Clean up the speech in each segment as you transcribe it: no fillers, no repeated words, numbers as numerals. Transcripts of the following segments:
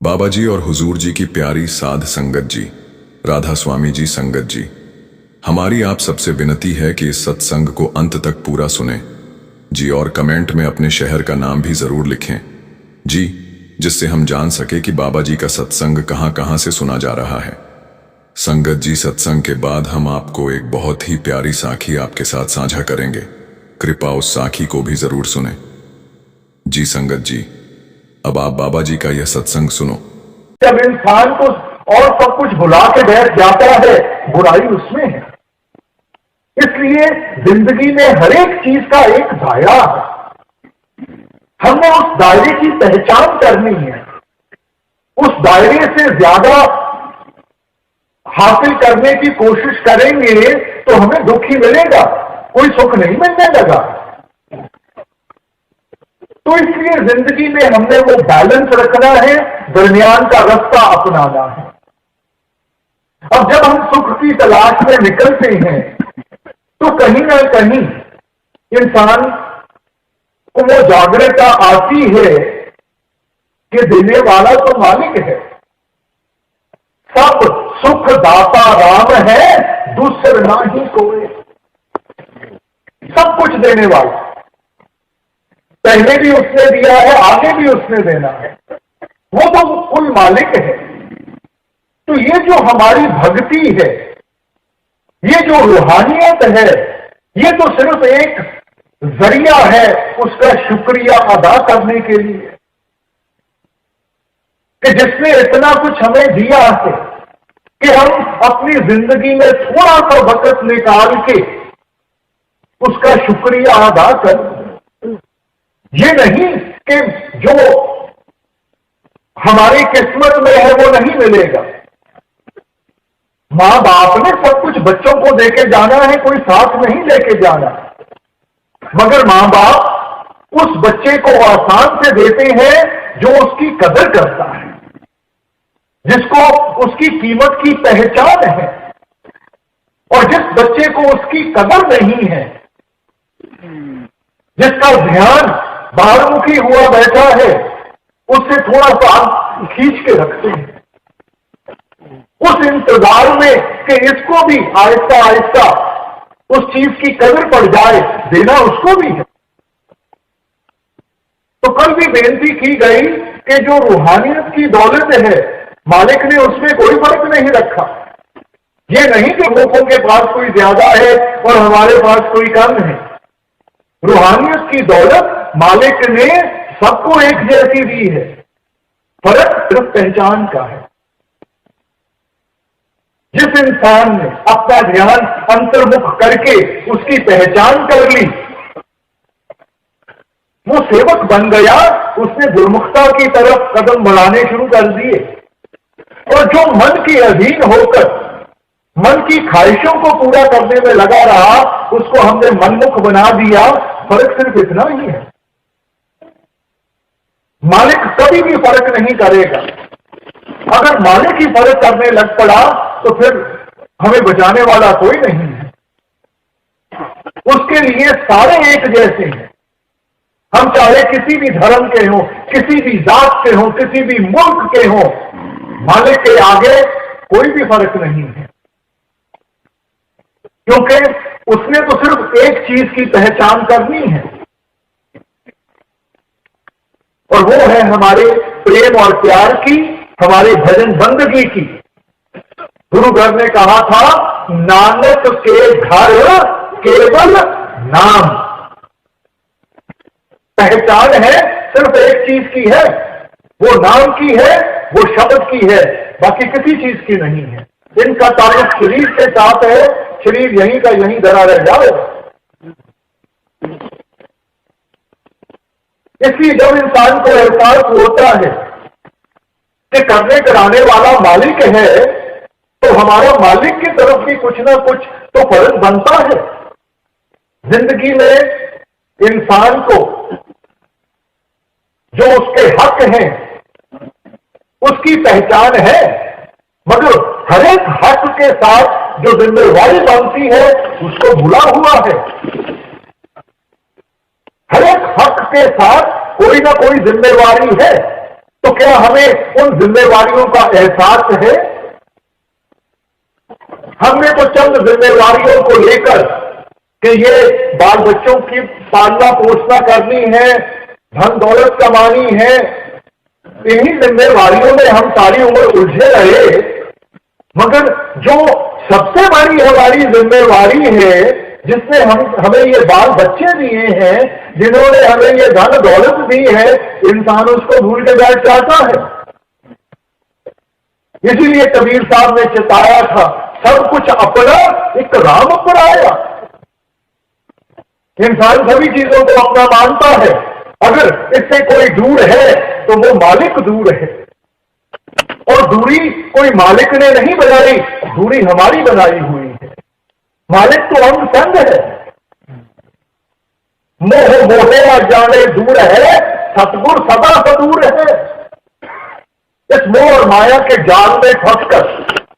बाबा जी और हुजूर जी की प्यारी साध संगत जी, राधा स्वामी जी संगत जी, हमारी आप सबसे विनती है कि इस सत्संग को अंत तक पूरा सुने जी, और कमेंट में अपने शहर का नाम भी जरूर लिखें जी, जिससे हम जान सके कि बाबा जी का सत्संग कहां कहां से सुना जा रहा है। संगत जी, सत्संग के बाद हम आपको एक बहुत ही प्यारी साखी आपके साथ साझा करेंगे। कृपा उस साखी को भी जरूर सुने जी। संगत जी, अब आप बाबा जी का यह सत्संग सुनो। जब इंसान को और सब कुछ भुला के बैठ जाता है, बुराई उसमें है। इसलिए जिंदगी में हर एक चीज का एक दायरा है। हमने उस दायरे की पहचान करनी है। उस दायरे से ज्यादा हासिल करने की कोशिश करेंगे तो हमें दुख ही मिलेगा, कोई सुख नहीं मिलने लगा। तो इसलिए जिंदगी में हमने वो बैलेंस रखना है, दरमियान का रास्ता अपनाना है। अब जब हम सुख की तलाश में निकलते हैं तो कहीं ना कहीं इंसान को वो जागरूकता आती है कि देने वाला तो मालिक है, सब सुख दाता राम है, दूसर ना ही कोई। सब कुछ देने वाला, पहले भी उसने दिया है, आगे भी उसने देना है, वो तो कुल मालिक है। तो ये जो हमारी भक्ति है, ये जो रूहानियत है, ये तो सिर्फ एक जरिया है उसका शुक्रिया अदा करने के लिए कि जिसने इतना कुछ हमें दिया है कि हम अपनी जिंदगी में थोड़ा सा वक्त निकाल के उसका शुक्रिया अदा कर। ये नहीं कि जो हमारी किस्मत में है वो नहीं मिलेगा। मां बाप ने सब कुछ बच्चों को देके जाना है, कोई साथ नहीं लेके जाना, मगर मां बाप उस बच्चे को आसान से देते हैं जो उसकी कदर करता है, जिसको उसकी कीमत की पहचान है। और जिस बच्चे को उसकी कदर नहीं है, जिसका ध्यान बाहरमुखी हुआ बैठा है, उससे थोड़ा सा खींच के रखते हैं, उस इंतजार में कि इसको भी आहिस्ता आहिस्ता उस चीज की कदर पड़ जाए, देना उसको भी है। तो कल भी बेनती की गई कि जो रूहानियत की दौलत है, मालिक ने उसमें कोई फर्क नहीं रखा। ये नहीं कि लोगों के पास कोई ज्यादा है और हमारे पास कोई कम है। रूहानियत की दौलत मालिक ने सबको एक जैसी दी है, फर्क सिर्फ पहचान का है। जिस इंसान ने अपना ध्यान अंतर्मुख करके उसकी पहचान कर ली, वो सेवक बन गया, उसने गुरुमुखता की तरफ कदम बढ़ाने शुरू कर दिए। और जो मन के अधीन होकर मन की ख्वाहिशों को पूरा करने में लगा रहा, उसको हमने मनमुख बना दिया। फर्क सिर्फ इतना ही है। मालिक कभी भी फर्क नहीं करेगा। अगर मालिक ही फर्क करने लग पड़ा तो फिर हमें बचाने वाला कोई नहीं है। उसके लिए सारे एक जैसे हैं। हम चाहे किसी भी धर्म के हों, किसी भी जात के हों, किसी भी मुल्क के हों, मालिक के आगे कोई भी फर्क नहीं है, क्योंकि उसने तो सिर्फ एक चीज की पहचान करनी है, और वो है हमारे प्रेम और प्यार की, हमारे भजन बंदगी की। गुरु घर ने कहा था, नानक के घर केवल नाम। पहचान है सिर्फ एक चीज की है, वो नाम की है, वो शब्द की है, बाकी किसी चीज की नहीं है। इनका ताल्लुक शरीर के साथ है, शरीर यहीं का यहीं धरा रह जाएगा। इसलिए जब इंसान को एहसास होता है कि करने कराने वाला मालिक है, तो हमारा मालिक की तरफ भी कुछ ना कुछ तो फर्ज बनता है। जिंदगी में इंसान को जो उसके हक हैं उसकी पहचान है, मगर हर एक हक के साथ जो जिम्मेवारी बनती है उसको भूला हुआ है। हर एक हक के साथ कोई ना कोई जिम्मेवारी है, तो क्या हमें उन जिम्मेवारियों का एहसास है? हमने तो चंद जिम्मेवारियों को लेकर कि ये बाल बच्चों की पालना पोषणा करनी है, धन दौलत कमानी है, इन्हीं जिम्मेवारियों में हम सारी उम्र उलझे रहे। मगर जो सबसे बड़ी हमारी जिम्मेवारी है, जिसने हमें ये बाल बच्चे दिए हैं, जिन्होंने हमें ये धन दौलत दी है, इंसान उसको भूल के बैठ जाता है। इसीलिए कबीर साहब ने चिताया था, सब कुछ अपना एक राम पर आया। इंसान सभी चीजों को अपना मानता है। अगर इससे कोई दूर है तो वो मालिक दूर है, और दूरी कोई मालिक ने नहीं बनाई, दूरी हमारी बनाई हुई है। मालिक तो हम संग है। मोह मोहे न जाने दूर है, सतगुर सदा सदूर है। इस मोह और माया के जाल में फंसकर,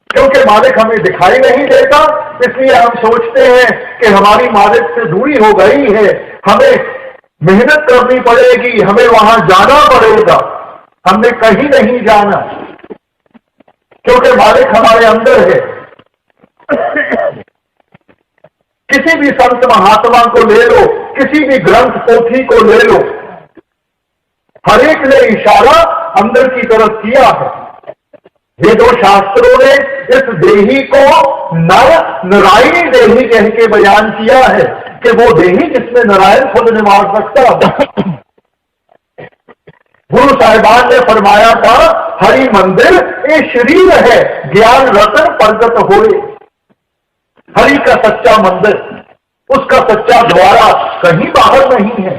क्योंकि मालिक हमें दिखाई नहीं देता, इसलिए हम सोचते हैं कि हमारी मालिक से दूरी हो गई है, हमें मेहनत करनी पड़ेगी, हमें वहां जाना पड़ेगा। हमने कहीं नहीं जाना, क्योंकि मालिक हमारे अंदर है। किसी भी संत महात्मा को ले लो, किसी भी ग्रंथ पोथी को ले लो, हर एक ने इशारा अंदर की तरफ किया है। ये दो शास्त्रों ने इस देही को नारायणी देही कह के बयान किया है कि वो देही जिसमें नारायण खुद निवास सकता है। गुरु साहिबान ने फरमाया था, हरि मंदिर ये शरीर है, ज्ञान रतन प्रगट होए। हरि का सच्चा मंदिर, उसका सच्चा द्वारा कहीं बाहर नहीं है,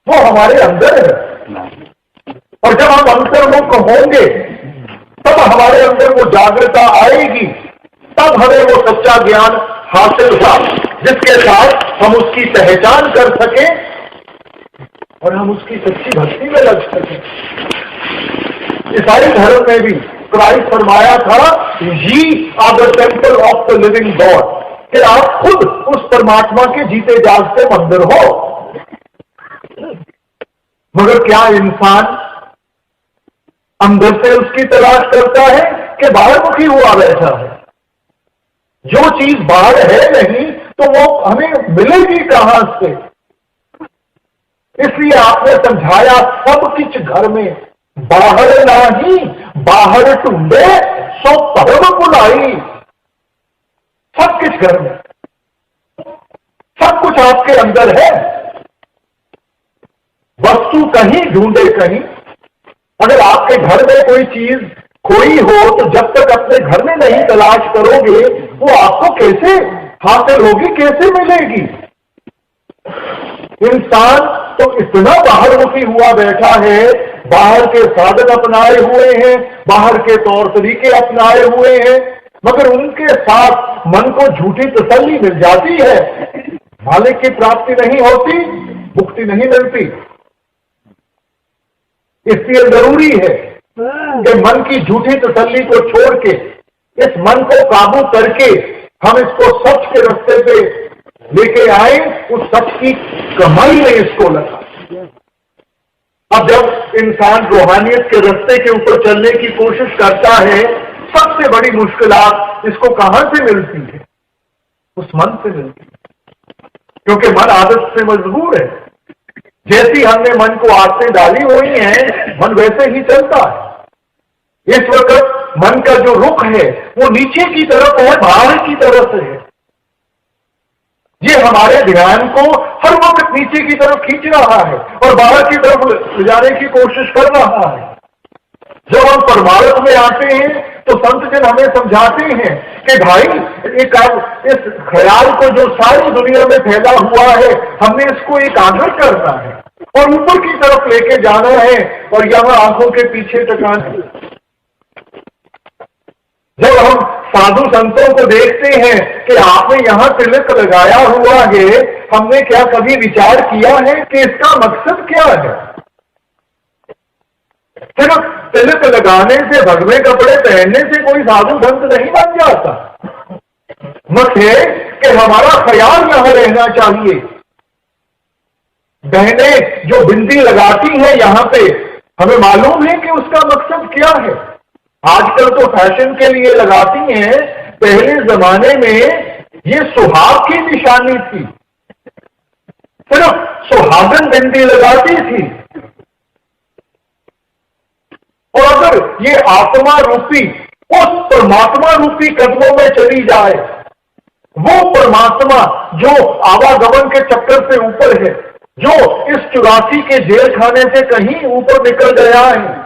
वो हमारे अंदर है। और जब हम अंतर्मुख होंगे तब हमारे अंदर वो जागृता आएगी, तब हमें वो सच्चा ज्ञान हासिल होगा, जिसके साथ हम उसकी पहचान कर सकें और हम उसकी सच्ची भक्ति में लग सकें। ईसाई धर्म में भी क्राइस्ट फरमाया था, ye are the temple of the living God, कि आप खुद उस परमात्मा के जीते जागते मंदिर हो। मगर क्या इंसान अंदर से उसकी तलाश करता है कि बाहर मुखी हुआ बैठा है? जो चीज बाहर है नहीं तो वो हमें मिलेगी कहां से? इसलिए आपने समझाया, सब कुछ घर में, बाहर नहीं बाहर ढूंढे सो परम बुलाई। सब कुछ घर में, सब कुछ आपके अंदर है। वस्तु कहीं ढूंढे कहीं। अगर आपके घर में कोई चीज खोई हो तो जब तक अपने घर में नहीं तलाश करोगे, वो आपको कैसे हासिल होगी, कैसे मिलेगी? इंसान तो इतना बाहरमुखी हुआ बैठा है, बाहर के साधन अपनाए हुए हैं, बाहर के तौर तरीके अपनाए हुए हैं, मगर उनके साथ मन को झूठी तसल्ली मिल जाती है, मालिक की प्राप्ति नहीं होती, मुक्ति नहीं मिलती। इसलिए जरूरी है कि मन की झूठी तसल्ली को छोड़ के, इस मन को काबू करके हम इसको सच के रास्ते पे लेके आए, उस सच की कमाई में इसको लगा। अब जब इंसान रूहानियत के रास्ते के ऊपर चलने की कोशिश करता है, सबसे बड़ी मुश्किलात इसको कहां से मिलती है? उस मन से मिलती है, क्योंकि मन आदत से मजबूर है। जैसी हमने मन को आदतें डाली हुई हैं, मन वैसे ही चलता है। इस वक्त मन का जो रुख है वो नीचे की तरफ है, बाहर की तरफ है। ये हमारे ध्यान को हर वक्त नीचे की तरफ खींच रहा है और बाहर की तरफ ले जाने की कोशिश कर रहा है। जब हम परमार्थ में आते हैं तो संत जन हमें समझाते हैं कि भाई एक इस ख्याल को जो सारी दुनिया में फैला हुआ है, हमने इसको एकाग्र करना है और ऊपर की तरफ लेके जाना है और यहां आंखों के पीछे टकाना है। जब हम साधु संतों को देखते हैं कि आपने यहां तिलक लगाया हुआ है, हमने क्या कभी विचार किया है कि इसका मकसद क्या है? सिर्फ तिलक लगाने से, भगवे कपड़े पहनने से कोई साधु संत नहीं बन जाता। मत है कि हमारा ख्याल यहां रहना चाहिए। बहनें जो बिंदी लगाती हैं यहां पे, हमें मालूम है कि उसका मकसद क्या है। आजकल तो फैशन के लिए लगाती हैं, पहले जमाने में ये सुहाग की निशानी थी, सिर्फ सुहागन बिंदी लगाती थी। और अगर ये आत्मा रूपी उस परमात्मा रूपी कदमों में चली जाए, वो परमात्मा जो आवागमन के चक्कर से ऊपर है, जो इस 84 के जेल खाने से कहीं ऊपर निकल गया है,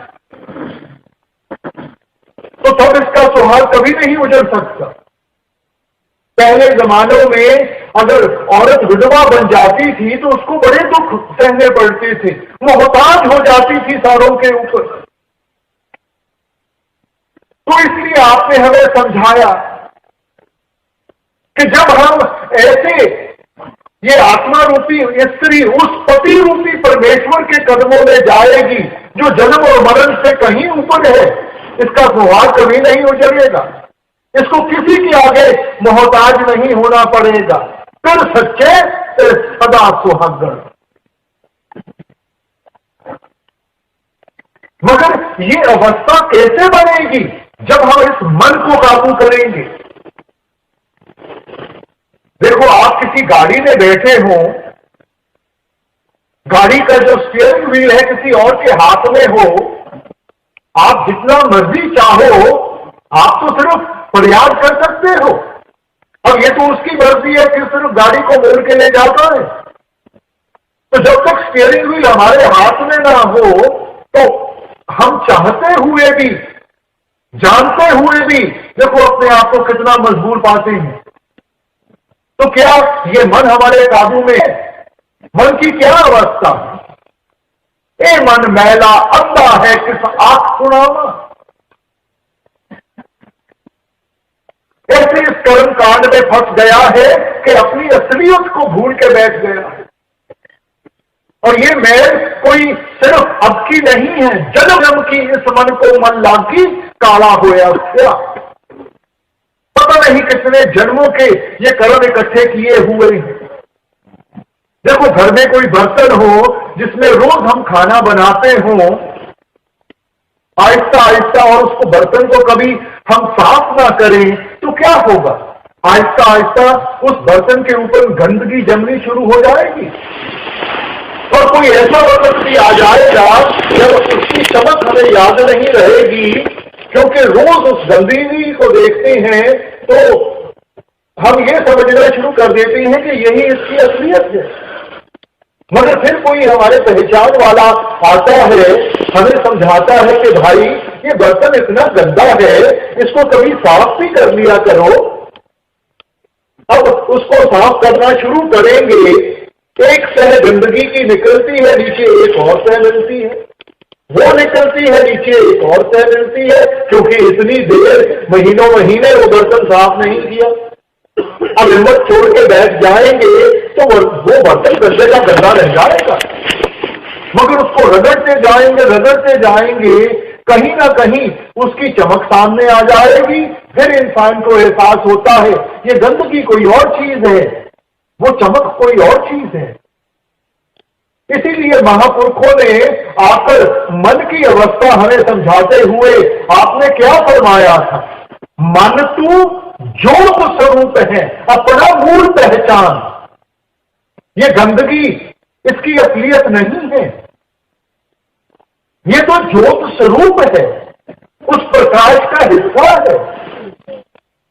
तो तब इसका सुहाग कभी नहीं उजड़ सकता। पहले जमानों में अगर औरत विधवा बन जाती थी तो उसको बड़े दुख सहने पड़ते थे, मोहताज हो जाती थी सारों के ऊपर। तो इसलिए आपने हमें समझाया कि जब हम ऐसे ये आत्मा रूपी स्त्री उस पति रूपी परमेश्वर के कदमों में जाएगी जो जन्म और मरण से कहीं ऊपर है, इसका सुहाग कभी नहीं उजड़ेगा। इसको किसी के आगे मोहताज नहीं होना पड़ेगा। फिर सच्चे फिर सदा सुहागण। मगर ये अवस्था कैसे बनेगी? जब हम इस मन को काबू करेंगे। देखो, आप किसी गाड़ी में बैठे हो, गाड़ी का जो स्टीयरिंग व्हील है किसी और के हाथ में हो, आप जितना मर्जी चाहो आप तो सिर्फ फरियाद कर सकते हो। अब ये तो उसकी मर्जी है कि सिर्फ गाड़ी को मोड़ के ले जाता है। तो जब तक स्टीयरिंग व्हील हमारे हाथ में ना हो तो हम चाहते हुए भी, जानते हुए भी देखो अपने आप को कितना मजबूर पाते हैं। तो क्या ये मन हमारे काबू में है? मन की क्या अवस्था है? ए मन मैला अंधा है किस आंख सुनावा। ऐसे इस कर्म कांड में फंस गया है कि अपनी असलियत को भूल के बैठ गया है। और ये मैल कोई सिर्फ अब की नहीं है, जन्म जन्म की इस मन को मन लागी काला होया क्या। पता नहीं कितने जन्मों के ये कर्म इकट्ठे किए हुए हैं। देखो, घर में कोई बर्तन हो जिसमें रोज हम खाना बनाते हो, आहिस्ता आहिस्ता, और उसको बर्तन को कभी हम साफ ना करें तो क्या होगा? आहिस्ता आहिस्ता उस बर्तन के ऊपर गंदगी जमनी शुरू हो जाएगी। और कोई ऐसा वक्त भी आ जाएगा जब उसकी चमक हमें याद नहीं रहेगी, क्योंकि रोज उस गंदगी को देखते हैं तो हम ये समझना शुरू कर देते हैं कि यही इसकी असलियत है। मगर फिर कोई हमारे पहचान वाला आता है, हमें समझाता है कि भाई ये बर्तन इतना गंदा है, इसको कभी साफ भी कर लिया करो। अब उसको साफ करना शुरू करेंगे, एक सह गंदगी की निकलती है, नीचे एक और सह मिलती है, वो निकलती है, नीचे एक और सह मिलती है, क्योंकि इतनी देर महीनों महीने वो बर्तन साफ नहीं किया। अब हिम्मत छोड़ के बैठ जाएंगे तो वो बर्तन गंदे का गंदा रह जाएगा। मगर उसको रगड़ते जाएंगे, कहीं ना कहीं उसकी चमक सामने आ जाएगी। फिर इंसान को एहसास होता है ये गंदगी कोई और चीज है, वो चमक कोई और चीज है। इसीलिए महापुरुषों ने आकर मन की अवस्था हमें समझाते हुए आपने क्या फरमाया था? मन तू ज्योत स्वरूप है, अपना मूल पहचान। ये गंदगी इसकी असलियत नहीं है, ये तो ज्योत स्वरूप है, उस प्रकाश का हिस्सा है।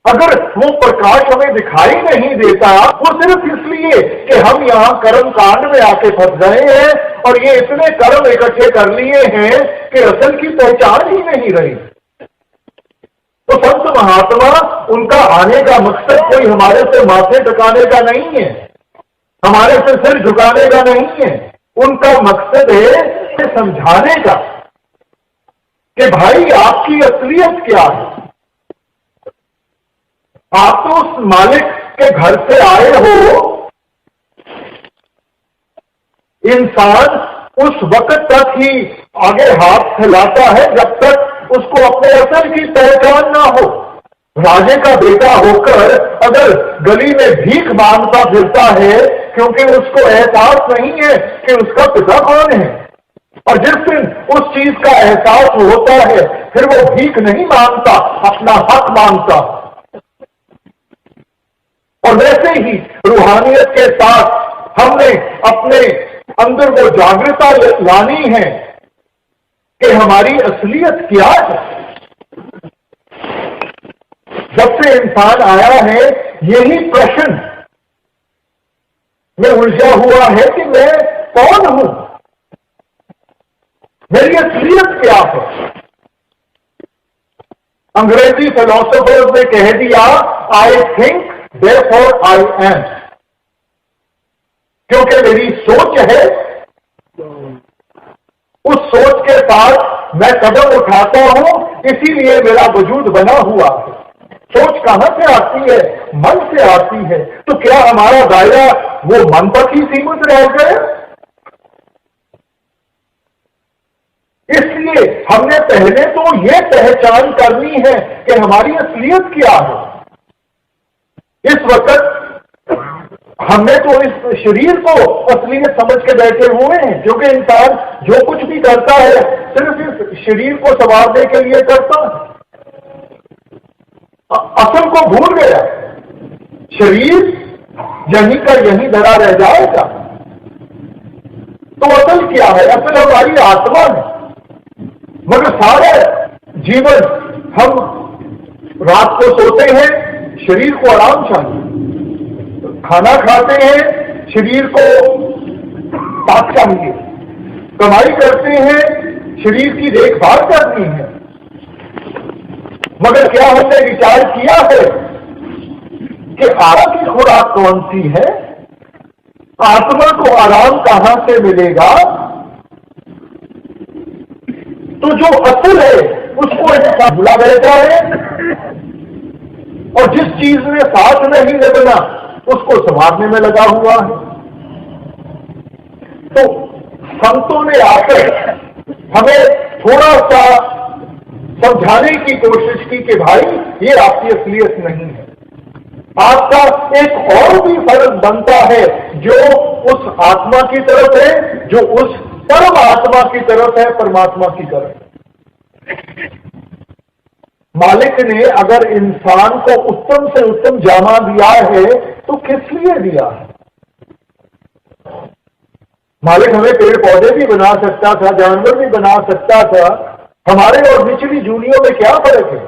अगर वो प्रकाश हमें दिखाई नहीं देता, वो सिर्फ इसलिए कि हम यहां कर्म कांड में आके फंस गए हैं और ये इतने कर्म इकट्ठे कर लिए हैं कि असल की पहचान ही नहीं रही। तो संत महात्मा, उनका आने का मकसद कोई हमारे से माथे झुकाने का नहीं है, हमारे से सिर झुकाने का नहीं है। उनका मकसद है समझाने का कि भाई आपकी असलियत क्या है। आप तो उस मालिक के घर से आए हो। इंसान उस वक्त तक ही आगे हाथ फैलाता है जब तक उसको अपने असल की पहचान ना हो। राजे का बेटा होकर अगर गली में भीख मांगता फिरता है क्योंकि उसको एहसास नहीं है कि उसका पिता कौन है, और जिस दिन उस चीज का एहसास होता है, फिर वो भीख नहीं मांगता, अपना हक मांगता। और वैसे ही रूहानियत के साथ हमने अपने अंदर वो जागरूकता लानी है कि हमारी असलियत क्या है। जब से इंसान आया है, यही प्रश्न में उलझा हुआ है कि मैं कौन हूं, मेरी असलियत क्या है। अंग्रेजी फिलोसोफर्स ने कह दिया, I think therefore I am. क्योंकि मेरी सोच है, उस सोच के साथ मैं कदम उठाता हूं, इसीलिए मेरा वजूद बना हुआ है। सोच कहां से आती है? मन से आती है। तो क्या हमारा दायरा वो मन तक ही सीमित रह गए? इसलिए हमने पहले तो ये पहचान करनी है कि हमारी असलियत क्या है। इस वक्त हमने तो इस शरीर को असलियत समझ के बैठे हुए हैं, क्योंकि इंसान जो कुछ भी करता है सिर्फ इस शरीर को संवारने के लिए करता है। असल को भूल गया। शरीर यहीं का यहीं धरा रह जाएगा। तो असल क्या है? असल हमारी आत्मा है। मगर सारे जीवन हम रात को सोते हैं, शरीर को आराम चाहिए। खाना खाते हैं, शरीर को ताकत चाहिए। कमाई करते हैं, शरीर की देखभाल करनी है। मगर क्या हमने विचार किया है कि आत्मा की खुराक कौन सी है? आत्मा को आराम कहां से मिलेगा? तो जो असल है उसको ऐसा भुला बैठा है, और जिस चीज में साथ नहीं लगना उसको संभालने में लगा हुआ है। तो संतों ने आकर हमें थोड़ा सा समझाने की कोशिश की कि भाई ये आपकी असलियत नहीं है। आपका एक और भी फर्ज बनता है जो उस आत्मा की तरफ है, जो उस परम आत्मा की तरफ है, परमात्मा की तरफ। मालिक ने अगर इंसान को उत्तम से उत्तम जामा दिया है तो किस लिए दिया है? मालिक हमें पेड़ पौधे भी बना सकता था, जानवर भी बना सकता था। हमारे और निचली जूनियों में क्या फर्क है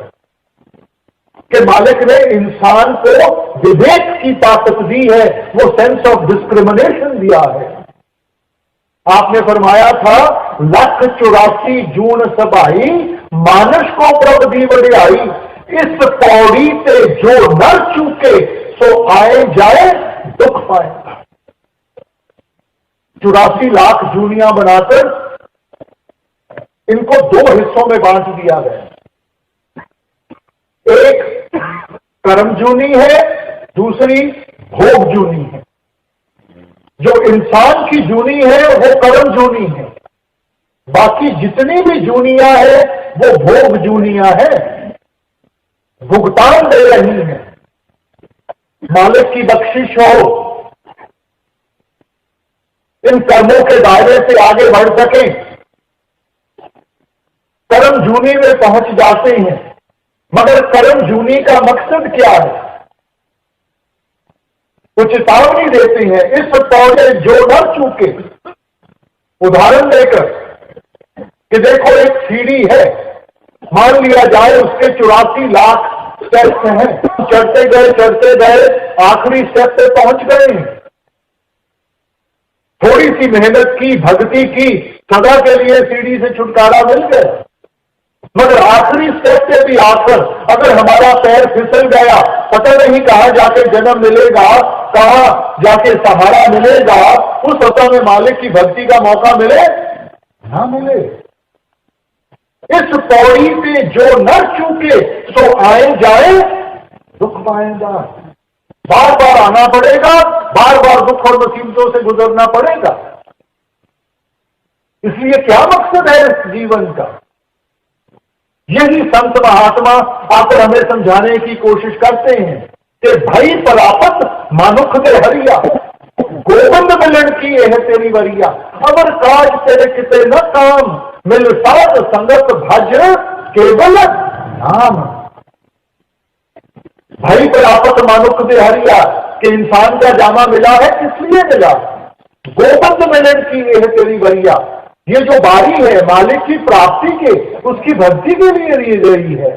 कि मालिक ने इंसान को विवेक की ताकत दी है, वो सेंस ऑफ डिस्क्रिमिनेशन दिया है। आपने फरमाया था, 184 जून सभाई मानस को प्रभ दी बढ़ाई, इस पौड़ी से जो नर चूके सो आए जाए दुख पाएगा। 84 लाख जूनियां बनाकर इनको 2 हिस्सों में बांट दिया गया। एक कर्म जूनी है, दूसरी भोग जूनी है। जो इंसान की जूनी है वो कर्म जूनी है, बाकी जितनी भी जूनियां है वो भोग जूनियां है, भुगतान दे रही है। मालिक की बख्शिश हो, इन कर्मों के दायरे से आगे बढ़ सके, कर्म जूनी में पहुंच जाते हैं। मगर कर्म जूनी का मकसद क्या है? वो चेतावनी देते हैं, इस पौधे जो न चूके। उदाहरण देकर कि देखो एक सीढ़ी है, मान लिया जाए उसके 84 लाख स्टेप्स हैं, चढ़ते गए आखिरी स्टेप पे पहुंच गए हैं। थोड़ी सी मेहनत की, भक्ति की, सदा के लिए सीढ़ी से छुटकारा मिल गया। मगर आखिरी स्टेप पे भी आकर अगर हमारा पैर फिसल गया, पता नहीं कहां जाके जन्म मिलेगा, कहां जाके सहारा मिलेगा, उस समय में मालिक की भक्ति का मौका मिले ना मिले। इस पौड़ी पे जो न चूके सो आए जाए दुख पाएगा। बार बार आना पड़ेगा, बार बार दुख और मुसीबतों से गुजरना पड़ेगा। इसलिए क्या मकसद है इस जीवन का? यही संत महात्मा आकर हमें समझाने की कोशिश करते हैं कि भाई परापत मानुख दे हरिया, गोविंद मिलन की यह तेरी वरिया, अवर काज तेरे किते न काम, मिल साध संगत भज केवल नाम। भाई प्रापत मानुक दे हरिया, कि इंसान का जामा मिला है किस लिए मिला? गोविंद मिलन की यह तेरी वरिया, ये जो बारी है मालिक की प्राप्ति के, उसकी भक्ति के लिए दी गई है।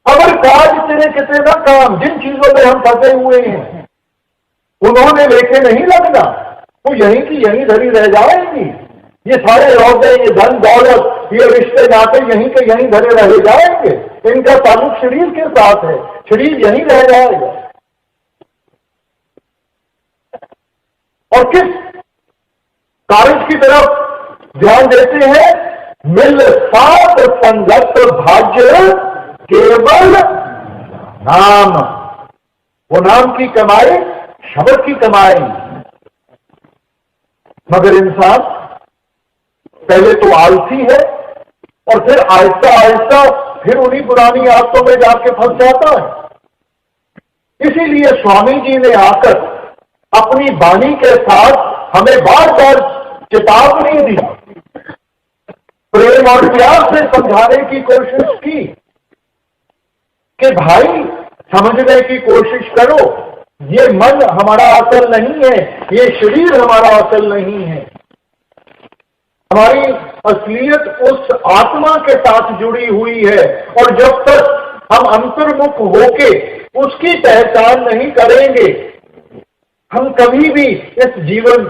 अगर काज तेरे कितने ना काम, जिन चीजों में हम फंसे हुए हैं उन्होंने लेके नहीं लगना, तो यहीं की यहीं धरी रह जाएंगी। ये सारे रौदे, ये धन दौलत, ये रिश्ते नाते यहीं के यहीं धरे रह जाएंगे। इनका ताल्लुक शरीर के साथ है, शरीर यहीं रह जाएगा। और किस कार्य की तरफ ध्यान देते हैं? मिल साथ संगत भाग्य केवल नाम। वो नाम की कमाई, शब्द की कमाई। मगर इंसान पहले तो आलसी है और फिर आहिस्ता आहिस्ता फिर उन्हीं पुरानी आदतों में जाके फंस जाता है। इसीलिए स्वामी जी ने आकर अपनी वाणी के साथ हमें बार बार चेतावनी दी, प्रेम और प्यार से समझाने की कोशिश की कि भाई समझने की कोशिश करो, ये मन हमारा असल नहीं है, ये शरीर हमारा असल नहीं है। हमारी असलियत उस आत्मा के साथ जुड़ी हुई है, और जब तक हम अंतर्मुख होके उसकी पहचान नहीं करेंगे, हम कभी भी इस जीवन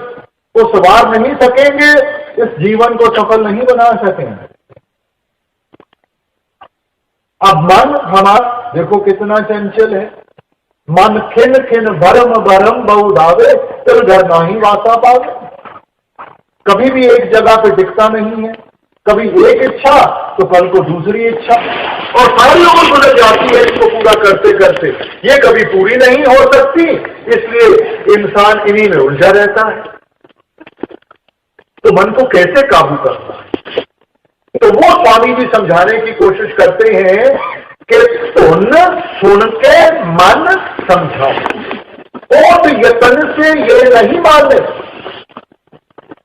को संवार नहीं सकेंगे, इस जीवन को सफल नहीं बना सकेंगे। अब मन हमारा देखो कितना चंचल है। मन खिन खिन भरम भरम बहुधावे, तिल घर नाही वासा पावे। कभी भी एक जगह पे टिकता नहीं है, कभी एक इच्छा तो कल को दूसरी इच्छा, और सारी उम्र गुजर जाती है इसको पूरा करते करते। ये कभी पूरी नहीं हो सकती, इसलिए इंसान इन्हीं में उलझा रहता है। तो मन को कैसे काबू करना है? तो वो स्वामी जी समझाने की कोशिश करते हैं कि सुन के मन समझाओ, और यत्न से ये नहीं माने।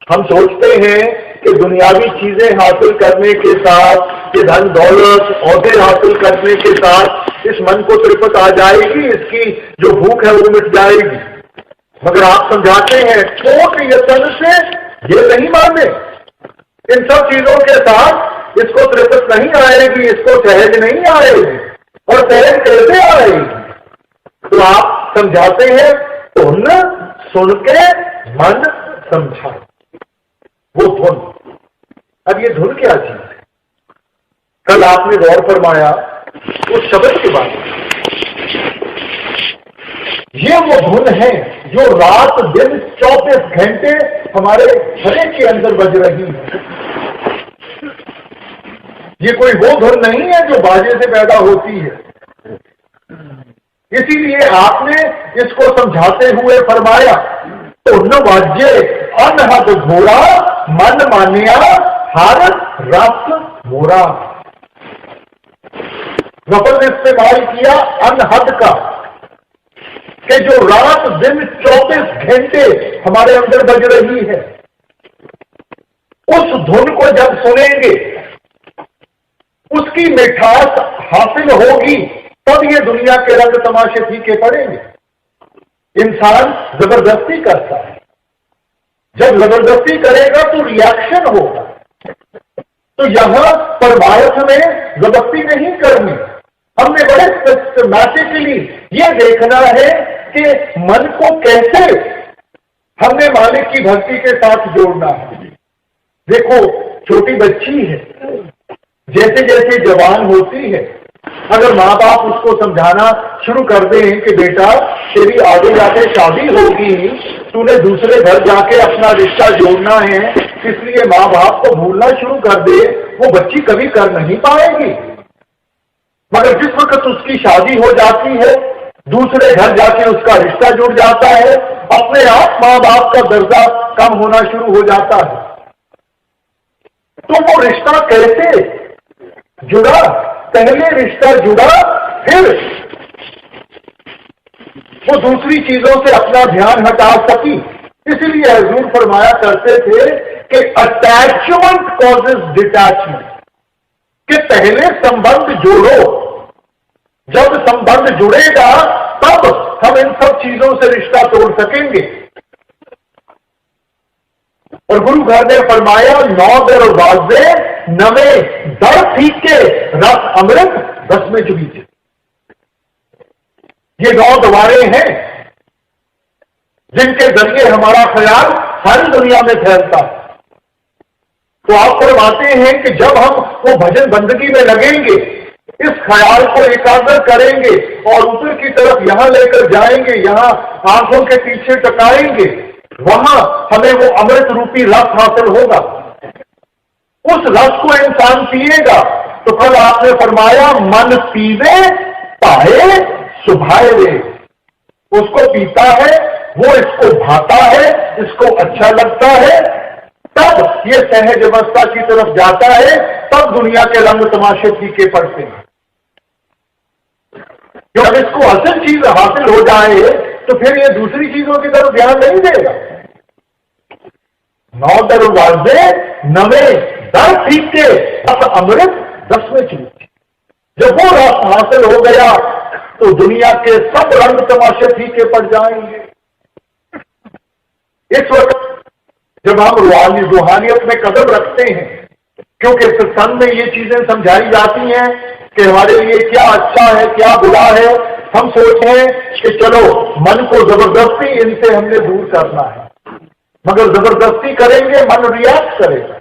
हम सोचते हैं कि दुनियावी चीजें हासिल करने के साथ, ये धन दौलत औहदे हासिल करने के साथ इस मन को तृप्त आ जाएगी, इसकी जो भूख है वो मिट जाएगी। मगर आप समझाते हैं तो यत्न से ये नहीं माने, इन सब चीजों के साथ इसको तृप्त नहीं आएगी, इसको सहज नहीं आएगी। और सहज कैसे आएगी? तो आप समझाते हैं सुन के मन समझा, वो धुन। अब ये धुन क्या चीज है? कल आपने गौर फरमाया उस शब्द के बारे में। ये वो धुन है जो रात दिन 24 घंटे हमारे शरीर के अंदर बज रही है। ये कोई वो धुन नहीं है जो बाजे से पैदा होती है। इसीलिए आपने इसको समझाते हुए फरमाया, धुन वाजे अनहद घोड़ा, मन मानिया हर रस मोरा। लफ्ज इस्तेमाल किया अनहद का, कि जो रात दिन 24 घंटे हमारे अंदर बज रही है, उस धुन को जब सुनेंगे उसकी मिठास हासिल होगी, तब ये दुनिया के रंग तमाशे फीके पड़ेंगे। इंसान जबरदस्ती करता है, जब जबरदस्ती करेगा तो रिएक्शन होगा। तो यहां परमार्थ में जबरदस्ती नहीं करनी, हमने बड़े सिस्टमैटिकली ये देखना है कि मन को कैसे हमने मालिक की भक्ति के साथ जोड़ना है। देखो छोटी बच्ची है, जैसे जैसे जवान होती है, अगर माँ बाप उसको समझाना शुरू कर दें कि बेटा तेरी आगे जाके शादी होगी, तूने दूसरे घर जाके अपना रिश्ता जोड़ना है, इसलिए माँ बाप को भूलना शुरू कर दे, वो बच्ची कभी कर नहीं पाएगी। मगर जिस वक्त उसकी शादी हो जाती है, दूसरे घर जाके उसका रिश्ता जुड़ जाता है, अपने आप माँ बाप का दर्जा कम होना शुरू हो जाता है। तो वो रिश्ता कैसे जुड़ा? पहले रिश्ता जुड़ा, फिर वो दूसरी चीजों से अपना ध्यान हटा सकी। इसलिए हजूर फरमाया करते थे कि अटैचमेंट कॉजेज डिटैचमेंट, कि पहले संबंध जोड़ो, जब संबंध जुड़ेगा तब हम इन सब चीजों से रिश्ता तोड़ सकेंगे। और गुरु घर ने फरमाया 9 दरवाजे नवे दर फीके रस अमृत 10 में चुबीचे। ये 9 द्वारे हैं जिनके जरिए हमारा ख्याल सारी दुनिया में फैलता है। तो आप फरमाते हैं कि जब हम वो भजन बंदगी में लगेंगे, इस ख्याल को एकाग्र करेंगे और ऊपर की तरफ यहां लेकर जाएंगे, यहां आंखों के पीछे टकाएंगे, वहां हमें वो अमृत रूपी रस हासिल होगा। उस रस को इंसान पिएगा तो कल आपने फरमाया मन पीवे पाए सुभाए रे, उसको पीता है, वो इसको भाता है, इसको अच्छा लगता है, तब ये सहज अवस्था की तरफ जाता है, तब दुनिया के रंग तमाशे फीके पड़ते हैं। जब इसको असल चीज हासिल हो जाए तो फिर ये दूसरी चीजों की तरफ ध्यान नहीं देगा। 9 दरवाजे नवे दर फीके अब अमृत 10 में चुबीचे। जब वो रस हासिल हो गया तो दुनिया के सब रंग तमाशे फीके पड़ जाएंगे। इस वक्त जब हम रूहानियत में कदम रखते हैं, क्योंकि सत्संग में ये चीजें समझाई जाती हैं कि हमारे लिए क्या अच्छा है क्या बुरा है, हम सोचते हैं कि चलो मन को जबरदस्ती इनसे हमने दूर करना है, मगर जबरदस्ती करेंगे मन रिएक्ट करेगा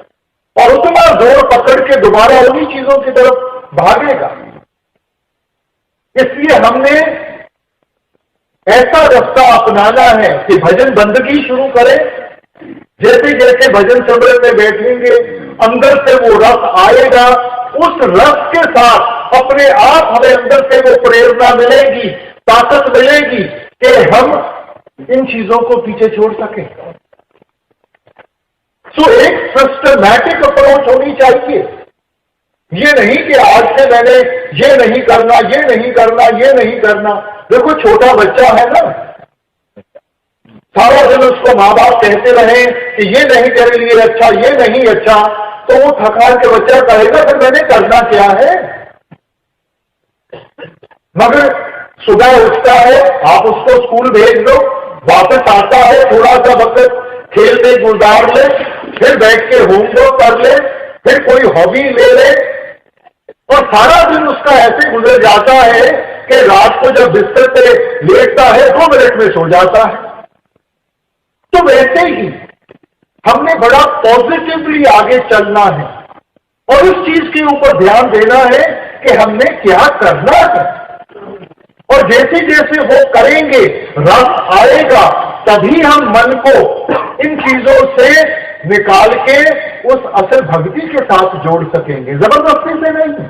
और उतना जोर पकड़ के दोबारा उन्हीं चीजों की तरफ भागेगा। इसलिए हमने ऐसा रास्ता अपनाना है कि भजन बंदगी शुरू करें। जैसे जैसे भजन समृत में बैठेंगे अंदर से वो रस आएगा, उस रस के साथ अपने आप हमें अंदर से वो प्रेरणा मिलेगी, ताकत मिलेगी कि हम इन चीजों को पीछे छोड़ सकें। सो एक सिस्टमैटिक अप्रोच होनी चाहिए। ये नहीं कि आज से मैंने ये नहीं करना, ये नहीं करना, ये नहीं करना। देखो छोटा बच्चा है ना, सारा दिन उसको माँ बाप कहते रहे कि ये नहीं तेरे लिए अच्छा, ये नहीं अच्छा, तो वो थका के बच्चा कहेगा फिर मैंने करना क्या है। मगर सुबह उठता है, आप उसको स्कूल भेज दो, वापस आता है, थोड़ा सा वक्त खेल में गुजार ले, फिर बैठ के होमवर्क कर ले, फिर कोई हॉबी ले ले, और सारा दिन उसका ऐसे गुजर जाता है कि रात को जब बिस्तर पे लेटता है 2 मिनट में सो जाता है। तो वैसे ही हमने बड़ा पॉजिटिवली आगे चलना है और उस चीज के ऊपर ध्यान देना है कि हमने क्या करना है। और जैसे जैसे वो करेंगे रस आएगा, तभी हम मन को इन चीजों से निकाल के उस असल भक्ति के साथ जोड़ सकेंगे, जबरदस्ती से नहीं।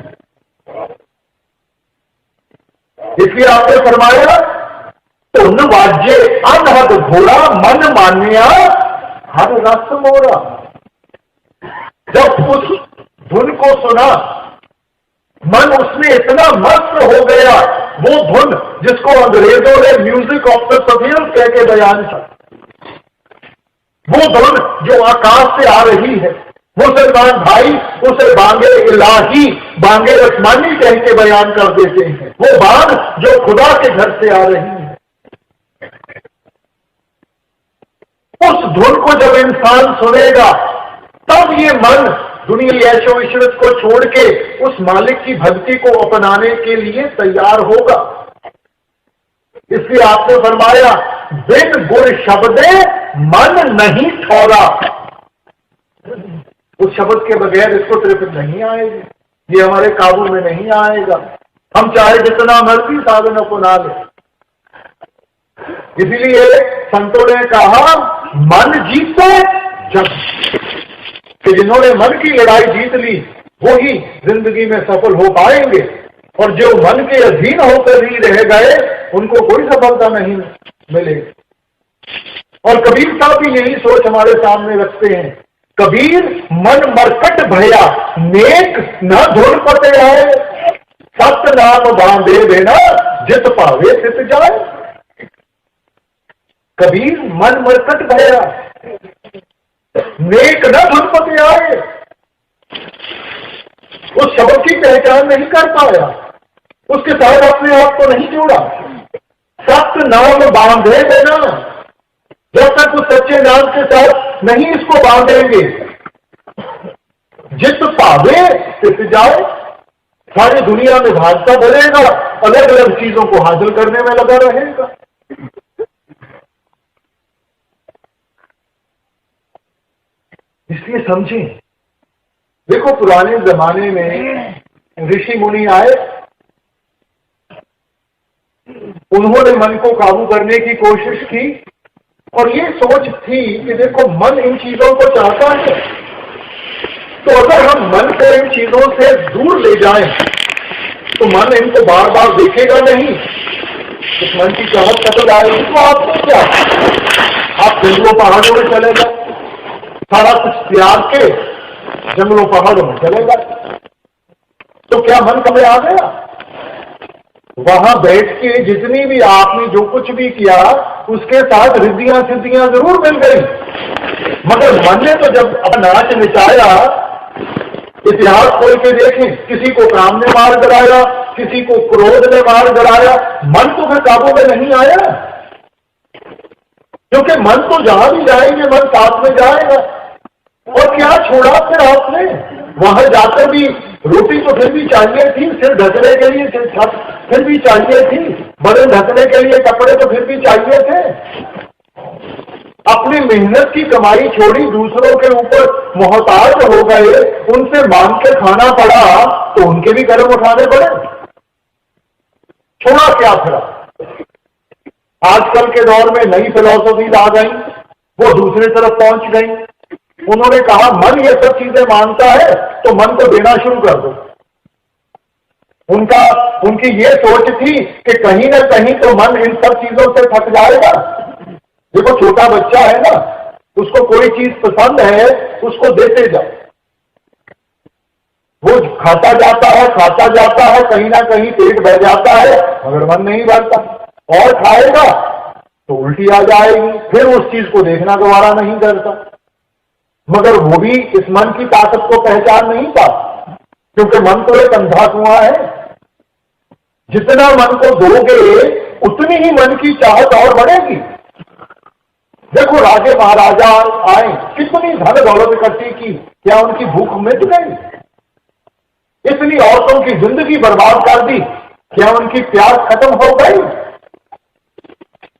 इसलिए आपने फरमाया उन वाज्य अनहद घोड़ा मन मान्या हर रस मोरा। जब उस धुन को सुना मन उसमें इतना मस्त हो गया, वो धुन जिसको अंग्रेजों ने म्यूजिक ऑफ द सफियर्स कह के बयान किया, वो धुन जो आकाश से आ रही है, मुसलमान भाई उसे बांगे इलाही, बांगे रस्मानी कह के बयान कर देते हैं। वो बात जो खुदा के घर से आ रही है, उस धुन को जब इंसान सुनेगा तब ये मन दुनिया ऐशो इशरत को छोड़ के उस मालिक की भक्ति को अपनाने के लिए तैयार होगा। इसलिए आपने फरमाया बिन गुर शब्दे मन नहीं ठौरा। उस शब्द के बगैर इसको तृप्ति नहीं आएगी, ये हमारे काबू में नहीं आएगा, हम चाहे जितना मर्जी साधन अपना ले। इसीलिए संतों ने कहा मन जीते जग, कि जिन्होंने मन की लड़ाई जीत ली वो ही जिंदगी में सफल हो पाएंगे, और जो मन के अधीन होकर ही रह गए उनको कोई सफलता नहीं मिलेगी। और कबीर साहब भी यही सोच हमारे सामने रखते हैं, कबीर मन मरकट भया नेक न धुन पते आए, सत नाम बांधे बिना जित पावे तित जाए। कबीर मन मरकट भया, नेक न धनपति आए। उस शब्द की पहचान नहीं कर पाया, उसके साथ अपने आप को नहीं जोड़ा। सत्य नाम बांधे देना, जब तक उस सच्चे नाम के साथ नहीं इसको बांधेंगे, जित पावे तित जाए। सारी दुनिया में भागता बढ़ेगा, अलग अलग चीजों को हासिल करने में लगा रहेगा। इसलिए समझें, देखो पुराने जमाने में ऋषि मुनि आए, उन्होंने मन को काबू करने की कोशिश की और ये सोच थी कि देखो मन इन चीजों को चाहता है, तो अगर हम मन को इन चीजों से दूर ले जाएं तो मन इनको बार बार देखेगा नहीं, इस मन की चाहत कतल आएगी। तो आपको क्या, आप जंगलों पहाड़ों में चले जाए, सारा कुछ त्याग के जंगलों पहाड़ों में चले गए, तो क्या मन कभी आ गया? वहां बैठ के जितनी भी आपने जो कुछ भी किया उसके साथ रिद्धियां सिद्धियां जरूर मिल गई, मगर मन ने तो जब अपना नाच नचाया, इतिहास खोल के देखें, किसी को काम ने मार गिराया, किसी को क्रोध ने मार गिराया, मन तो फिर काबू में नहीं आया, क्योंकि मन तो जहां भी जाएंगे मन साथ में जाएगा। और क्या छोड़ा फिर आपने? वहां जाकर भी रोटी तो फिर भी चाहिए थी, सिर ढकने के लिए छत फिर भी चाहिए थी, बदन ढकने के लिए कपड़े तो फिर भी चाहिए थे। अपनी मेहनत की कमाई छोड़ी, दूसरों के ऊपर मोहताज हो गए, उनसे मांग के खाना पड़ा तो उनके भी कदम उठाने पड़े। छोड़ा क्या फिर? आजकल के दौर में नई फिलॉसफी आ गई, वो दूसरी तरफ पहुंच गई। उन्होंने कहा मन ये सब चीजें मांगता है तो मन को देना शुरू कर दो। उनकी ये सोच थी कि कहीं ना कहीं तो मन इन सब चीजों से थक जाएगा। देखो छोटा बच्चा है ना, उसको कोई चीज पसंद है, उसको देते जाओ, वो खाता जाता है, कहीं ना कहीं पेट भर जाता है, मगर मन नहीं भरता, और खाएगा तो उल्टी आ जाएगी, फिर उस चीज को देखना दोबारा नहीं करता। मगर वो भी इस मन की ताकत को पहचान नहीं पाता, क्योंकि मन तो एक अंधा कुआं है। जितना मन को दोगे उतनी ही मन की चाहत और बढ़ेगी। देखो राजे महाराजा आए, कितनी धन दौलत इकट्ठी की, क्या उनकी भूख मिट गई? इतनी औरतों की जिंदगी बर्बाद कर दी, क्या उनकी प्यास खत्म हो गई?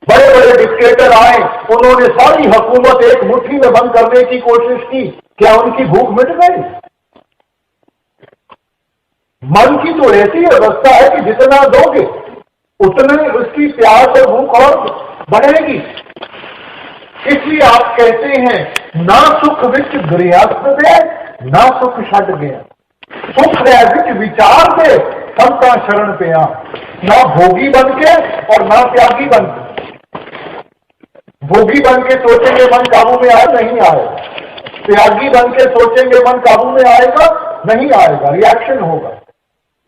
बड़े बड़े डिक्टेटर आए, उन्होंने सारी हुकूमत एक मुट्ठी में बंद करने की कोशिश की, क्या उनकी भूख मिट गई? मन की तो ऐसी अवस्था है कि जितना दोगे उतने उसकी प्यास और भूख और बढ़ेगी। इसलिए आप कहते हैं ना सुख विच गृहस्थ दे, ना सुख छड़ गया, सुख है विच विचार दे, सबका शरण पे आ। ना भोगी बन के और ना त्यागी बन के। भोगी बन के सोचेंगे मन काबू में आए, नहीं आएगा। त्यागी बन के सोचेंगे मन काबू में आएगा, नहीं आएगा, रिएक्शन होगा।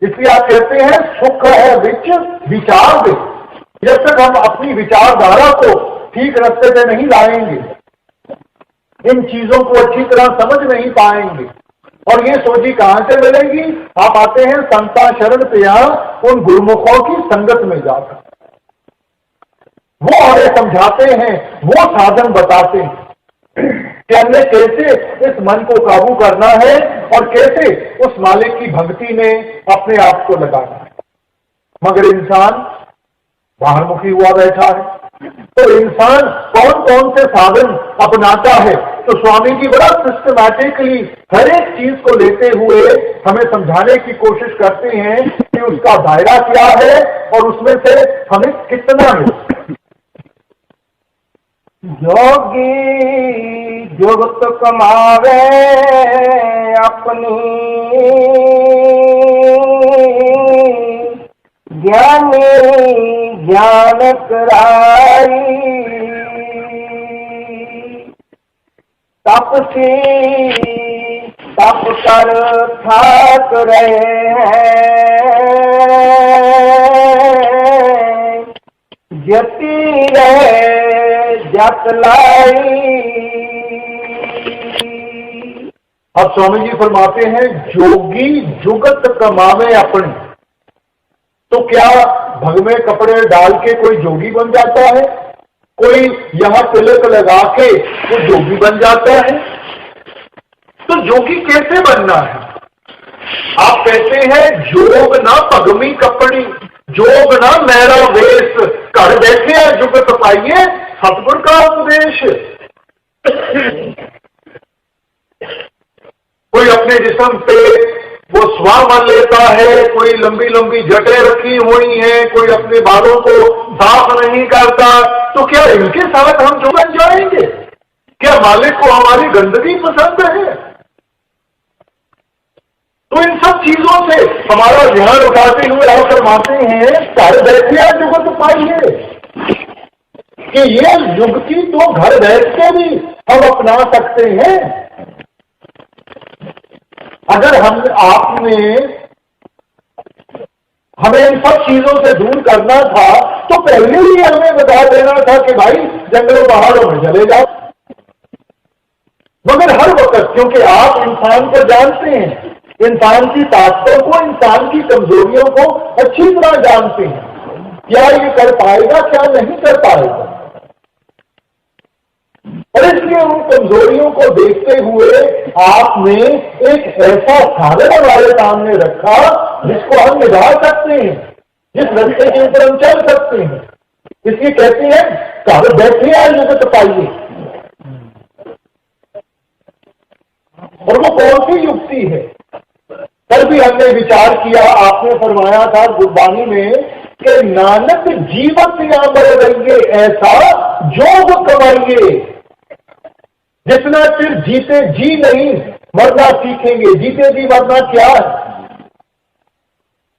इसलिए आप कहते हैं सुख है विच विचार दे। जब तक हम अपनी विचारधारा को ठीक रास्ते पे नहीं लाएंगे, इन चीजों को अच्छी तरह समझ नहीं पाएंगे, और ये सोची कहां से मिलेगी? आप आते हैं संता शरण पे, उन गुरुमुखों की संगत में जाकर वो हमें समझाते हैं, वो साधन बताते हैं कि हमें कैसे इस मन को काबू करना है और कैसे उस मालिक की भक्ति में अपने आप को लगाना है। मगर इंसान बाहरमुखी हुआ बैठा है, तो इंसान कौन कौन से साधन अपनाता है? तो स्वामी जी बड़ा सिस्टमैटिकली हर एक चीज को लेते हुए हमें समझाने की कोशिश करते हैं कि उसका दायरा क्या है और उसमें से हमें कितना है। जोगी जुगत कमावे अपनी, ज्ञानी ज्ञान कराई, तपसी तप कर थाक रहे हैं, जती रहे जतलाई। अब स्वामी जी फरमाते हैं जोगी जुगत कमावे अपने। तो क्या भग में कपड़े डाल के कोई जोगी बन जाता है? कोई यहां तिलक लगा के वो जोगी बन जाता है? तो जोगी कैसे बनना है? आप कहते हैं जोग ना पगमी कपड़ी, जोग ना मेरा वेश, घर बैठे हैं जुगत पाइए सतगुर का उपदेश। कोई अपने जिस्म पे वो स्वामल लेता है, कोई लंबी लंबी जटें रखी हुई हैं, कोई अपने बालों को साफ नहीं करता, तो क्या इनके साथ हम जो बन जाएंगे? क्या मालिक को हमारी गंदगी पसंद है? तो इन सब चीजों से हमारा ध्यान उठाते हुए आप फरमाते हैं घर बैठे जुगत पाइए कि ये युक्ति तो घर बैठ के भी हम अपना सकते हैं। अगर आपने हमें इन सब चीजों से दूर करना था तो पहले ही हमें बता देना था कि भाई जंगलों पहाड़ों में चले जाओ। मगर हर वक्त, क्योंकि आप इंसान को जानते हैं, इंसान की ताकतों को, इंसान की कमजोरियों को अच्छी तरह जानते हैं, क्या ये कर पाएगा क्या नहीं कर पाएगा, और इसलिए उन कमजोरियों को देखते हुए आपने एक ऐसा साधन हमारे सामने रखा जिसको हम निभा सकते हैं, जिस रास्ते के ऊपर हम चल सकते हैं। इसलिए कहते हैं घर बैठे हैं जुगत पाइए। और वो कौन सी युक्ति है? कल भी हमने विचार किया, आपने फरमाया था गुरबानी में कि नानक जीवत या मर रहिए ऐसा जोग कमाइए। जितना फिर जीते जी नहीं मरना सीखेंगे। जीते जी मरना क्या है?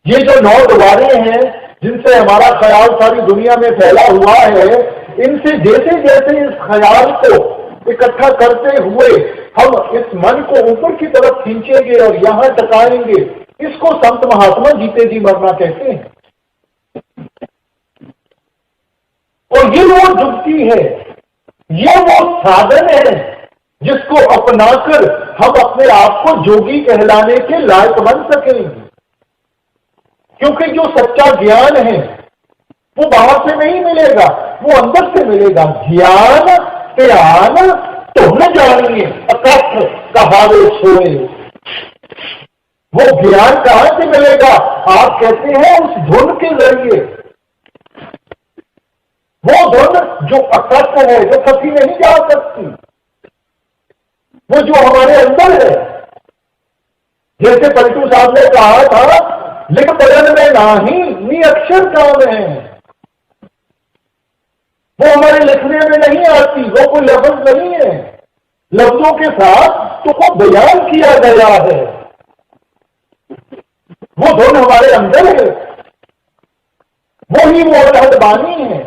ये जो 9 द्वारें हैं जिनसे हमारा ख्याल सारी दुनिया में फैला हुआ है, इनसे जैसे जैसे इस ख्याल को इकट्ठा करते हुए हम इस मन को ऊपर की तरफ खींचेंगे और यहां टकाएंगे, इसको संत महात्मा जीते जी मरना कहते हैं। और ये वो युक्ति है, ये वो साधन है जिसको अपनाकर हम अपने आप को जोगी कहलाने के लायक बन सकेंगे। क्योंकि जो सच्चा ज्ञान है वो बाहर से नहीं मिलेगा, वो अंदर से मिलेगा। ज्ञान ध्यान तुम जानिए अकथ कहावे सोए। वो ज्ञान कहां से मिलेगा? आप कहते हैं उस धुन के जरिए। वो धुन जो अकथ है, जो कभी नहीं जा सकती, वो जो हमारे अंदर है। जैसे पलटू साहब ने कहा था, लिख पढ़न में नाही नी अक्षर काम है। वो हमारे लिखने में नहीं आती, वो कोई लफ्ज नहीं है। लफ्जों के साथ तो वो बयान किया गया है। वो धुन हमारे अंदर है, वो ही वो अरहद बानी है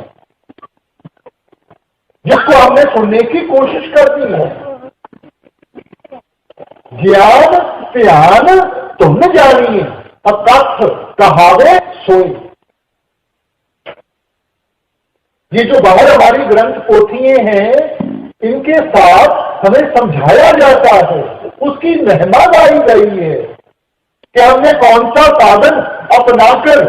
जिसको हमने सुनने की कोशिश करती है। ज्ञान ध्यान तुम जानिए अकथ कहावे सोई। ये जो बाहर हमारी ग्रंथ पोथियां हैं, इनके साथ हमें समझाया जाता है, उसकी महिमा गाई गई है कि हमने कौन सा साधन अपनाकर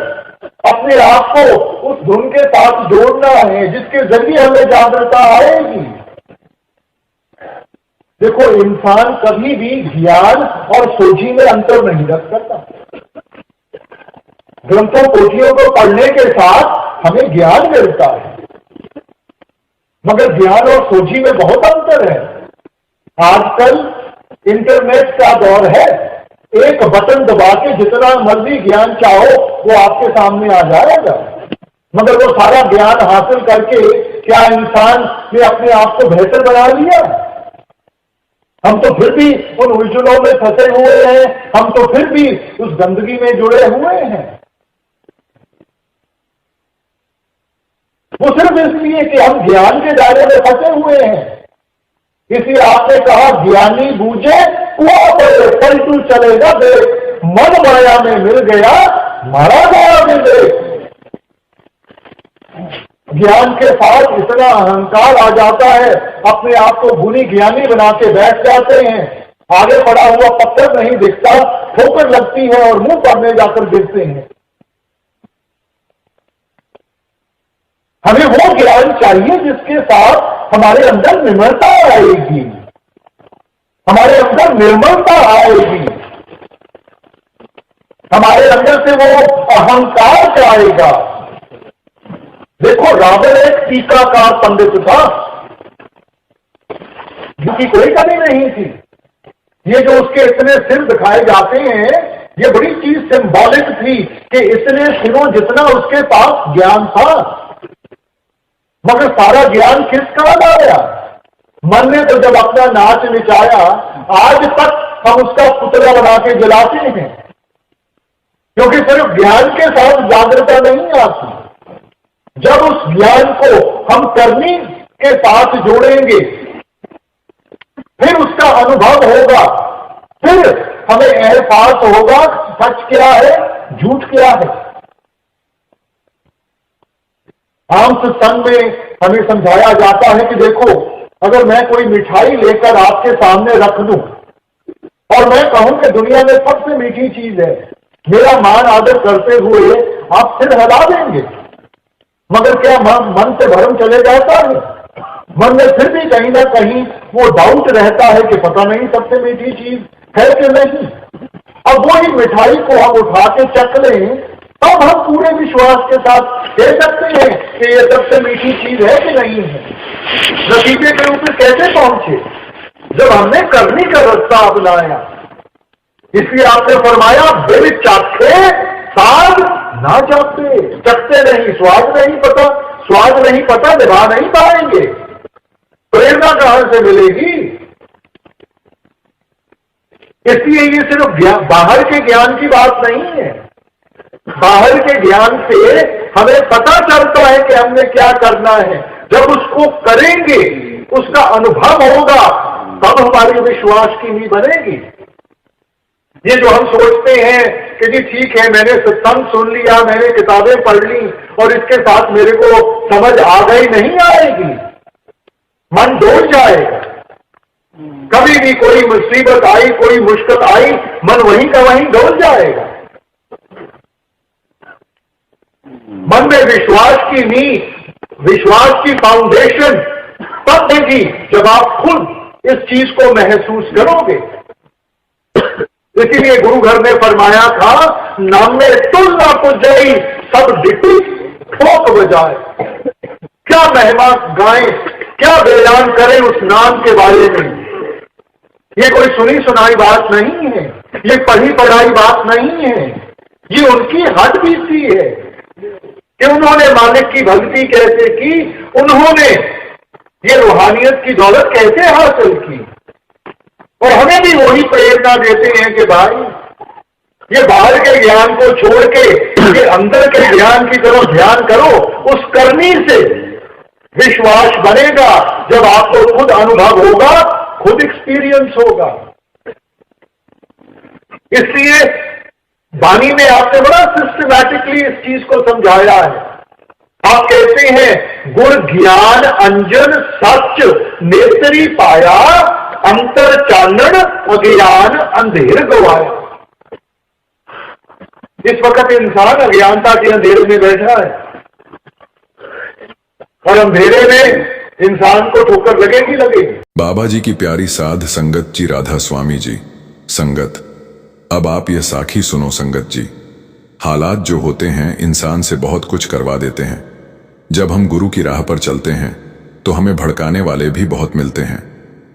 अपने आप को उस धुन के साथ जोड़ना है जिसके जरिए हमें जागरूकता आएगी। देखो, इंसान कभी भी ज्ञान और सोझी में अंतर नहीं रख सकता। ग्रंथों पोथियों को पढ़ने के साथ हमें ज्ञान मिलता है, मगर ज्ञान और सोझी में बहुत अंतर है। आजकल इंटरनेट का दौर है, एक बटन दबा के जितना मर्जी ज्ञान चाहो वो आपके सामने आ जाएगा, मगर वो सारा ज्ञान हासिल करके क्या इंसान ने अपने आप को बेहतर बना लिया? हम तो फिर भी उन उलझनों में फंसे हुए हैं, हम तो फिर भी उस गंदगी में जुड़े हुए हैं। वो सिर्फ इसलिए कि हम ज्ञान के दायरे में फंसे हुए हैं। इसलिए आपने कहा ज्ञानी बूझे कुआं पड़े पलटू चलेगा देख, मन माया में मिल गया मारा गया मिले। ज्ञान के साथ इतना अहंकार आ जाता है, अपने आप को गुणी ज्ञानी बना के बैठ जाते हैं, आगे पड़ा हुआ पत्थर नहीं दिखता, ठोकर लगती है और मुंह पर में जाकर गिरते हैं। हमें वो ज्ञान चाहिए जिसके साथ हमारे अंदर निर्मलता आएगी, हमारे अंदर निर्मलता आएगी, हमारे अंदर से वो अहंकार जाएगा। देखो, रावण एक टीकाकार पंडित था, जिसकी कोई कमी नहीं थी। ये जो उसके इतने सिर दिखाए जाते हैं, ये बड़ी चीज सिंबॉलिक थी कि इतने सिरों जितना उसके पास ज्ञान था, मगर सारा ज्ञान किस काम आया? मन ने तो जब अपना नाच नचाया, आज तक हम उसका पुतला बना के जलाते हैं, क्योंकि सिर्फ ज्ञान के साथ जागृता नहीं आती। जब उस ज्ञान को हम करनी के साथ जोड़ेंगे, फिर उसका अनुभव होगा, फिर हमें एहसास होगा सच क्या है, झूठ क्या है। आम सत्संग में हमें समझाया जाता है कि देखो, अगर मैं कोई मिठाई लेकर आपके सामने रख दूं और मैं कहूं कि दुनिया में सबसे मीठी चीज है, मेरा मान आदर करते हुए आप सिर हिला देंगे, मगर क्या मन से भ्रम चले जाता है? मन में फिर भी कहीं ना कहीं वो डाउट रहता है कि पता नहीं सबसे मीठी चीज है कि नहीं। अब वही मिठाई को हम उठा के चख लें, तब हम पूरे विश्वास के साथ कह सकते हैं कि ये सबसे मीठी चीज है कि नहीं है। नतीजे के ऊपर कैसे पहुंचे? जब हमने करनी का रास्ता अपनाया। इसलिए आपने फरमाया, बिन चाखे साध ना चाहते, चखते नहीं, स्वाद नहीं पता, स्वाद नहीं पता, निभा नहीं पाएंगे, प्रेरणा कहां से मिलेगी? इसलिए ये सिर्फ बाहर के ज्ञान की बात नहीं है। बाहर के ज्ञान से हमें पता चलता है कि हमने क्या करना है। जब उसको करेंगे, उसका अनुभव होगा, तब हमारी विश्वास की नींव बनेगी। ये जो हम सोचते हैं कि जी ठीक है, मैंने सत्संग सुन लिया, मैंने किताबें पढ़ ली और इसके साथ मेरे को समझ आ गई, नहीं आएगी, मन डोल जाएगा। कभी भी कोई मुसीबत आई, कोई मुश्किल आई, मन वहीं का वहीं डोल जाएगा। मन में विश्वास की नींव, विश्वास की फाउंडेशन तब देगी जब आप खुद इस चीज को महसूस करोगे। इसीलिए गुरु घर ने फरमाया था, नाम में तुलना तो जई सब डिटी ठोक बजाए। क्या महिमा गाएं, क्या बयान करें उस नाम के बारे में। ये कोई सुनी सुनाई बात नहीं है, ये पढ़ी पढ़ाई बात नहीं है, ये उनकी हद बीती है कि उन्होंने मालिक की भक्ति कैसे की, उन्होंने ये रूहानियत की दौलत कैसे हासिल की। और हमें भी वही प्रेरणा देते हैं कि भाई, ये बाहर के ज्ञान को छोड़ के ये अंदर के ज्ञान की तरफ ध्यान करो। उस करनी से विश्वास बनेगा, जब आपको खुद अनुभव होगा, खुद एक्सपीरियंस होगा। इसलिए वाणी में आपने बड़ा सिस्टमैटिकली इस चीज को समझाया है। आप कहते हैं, गुण ज्ञान अंजन सच नेत्री पाया, अंतर चानन अज्ञान अंधेर गवाया। इस वक्त इंसान अज्ञानता के अंधेरे में बैठा है और अंधेरे में इंसान को ठोकर लगेगी लगेगी। बाबा जी की प्यारी साध संगत जी, राधा स्वामी जी संगत, अब आप ये साखी सुनो संगत जी। हालात जो होते हैं इंसान से बहुत कुछ करवा देते हैं। जब हम गुरु की राह पर चलते हैं तो हमें भड़काने वाले भी बहुत मिलते हैं,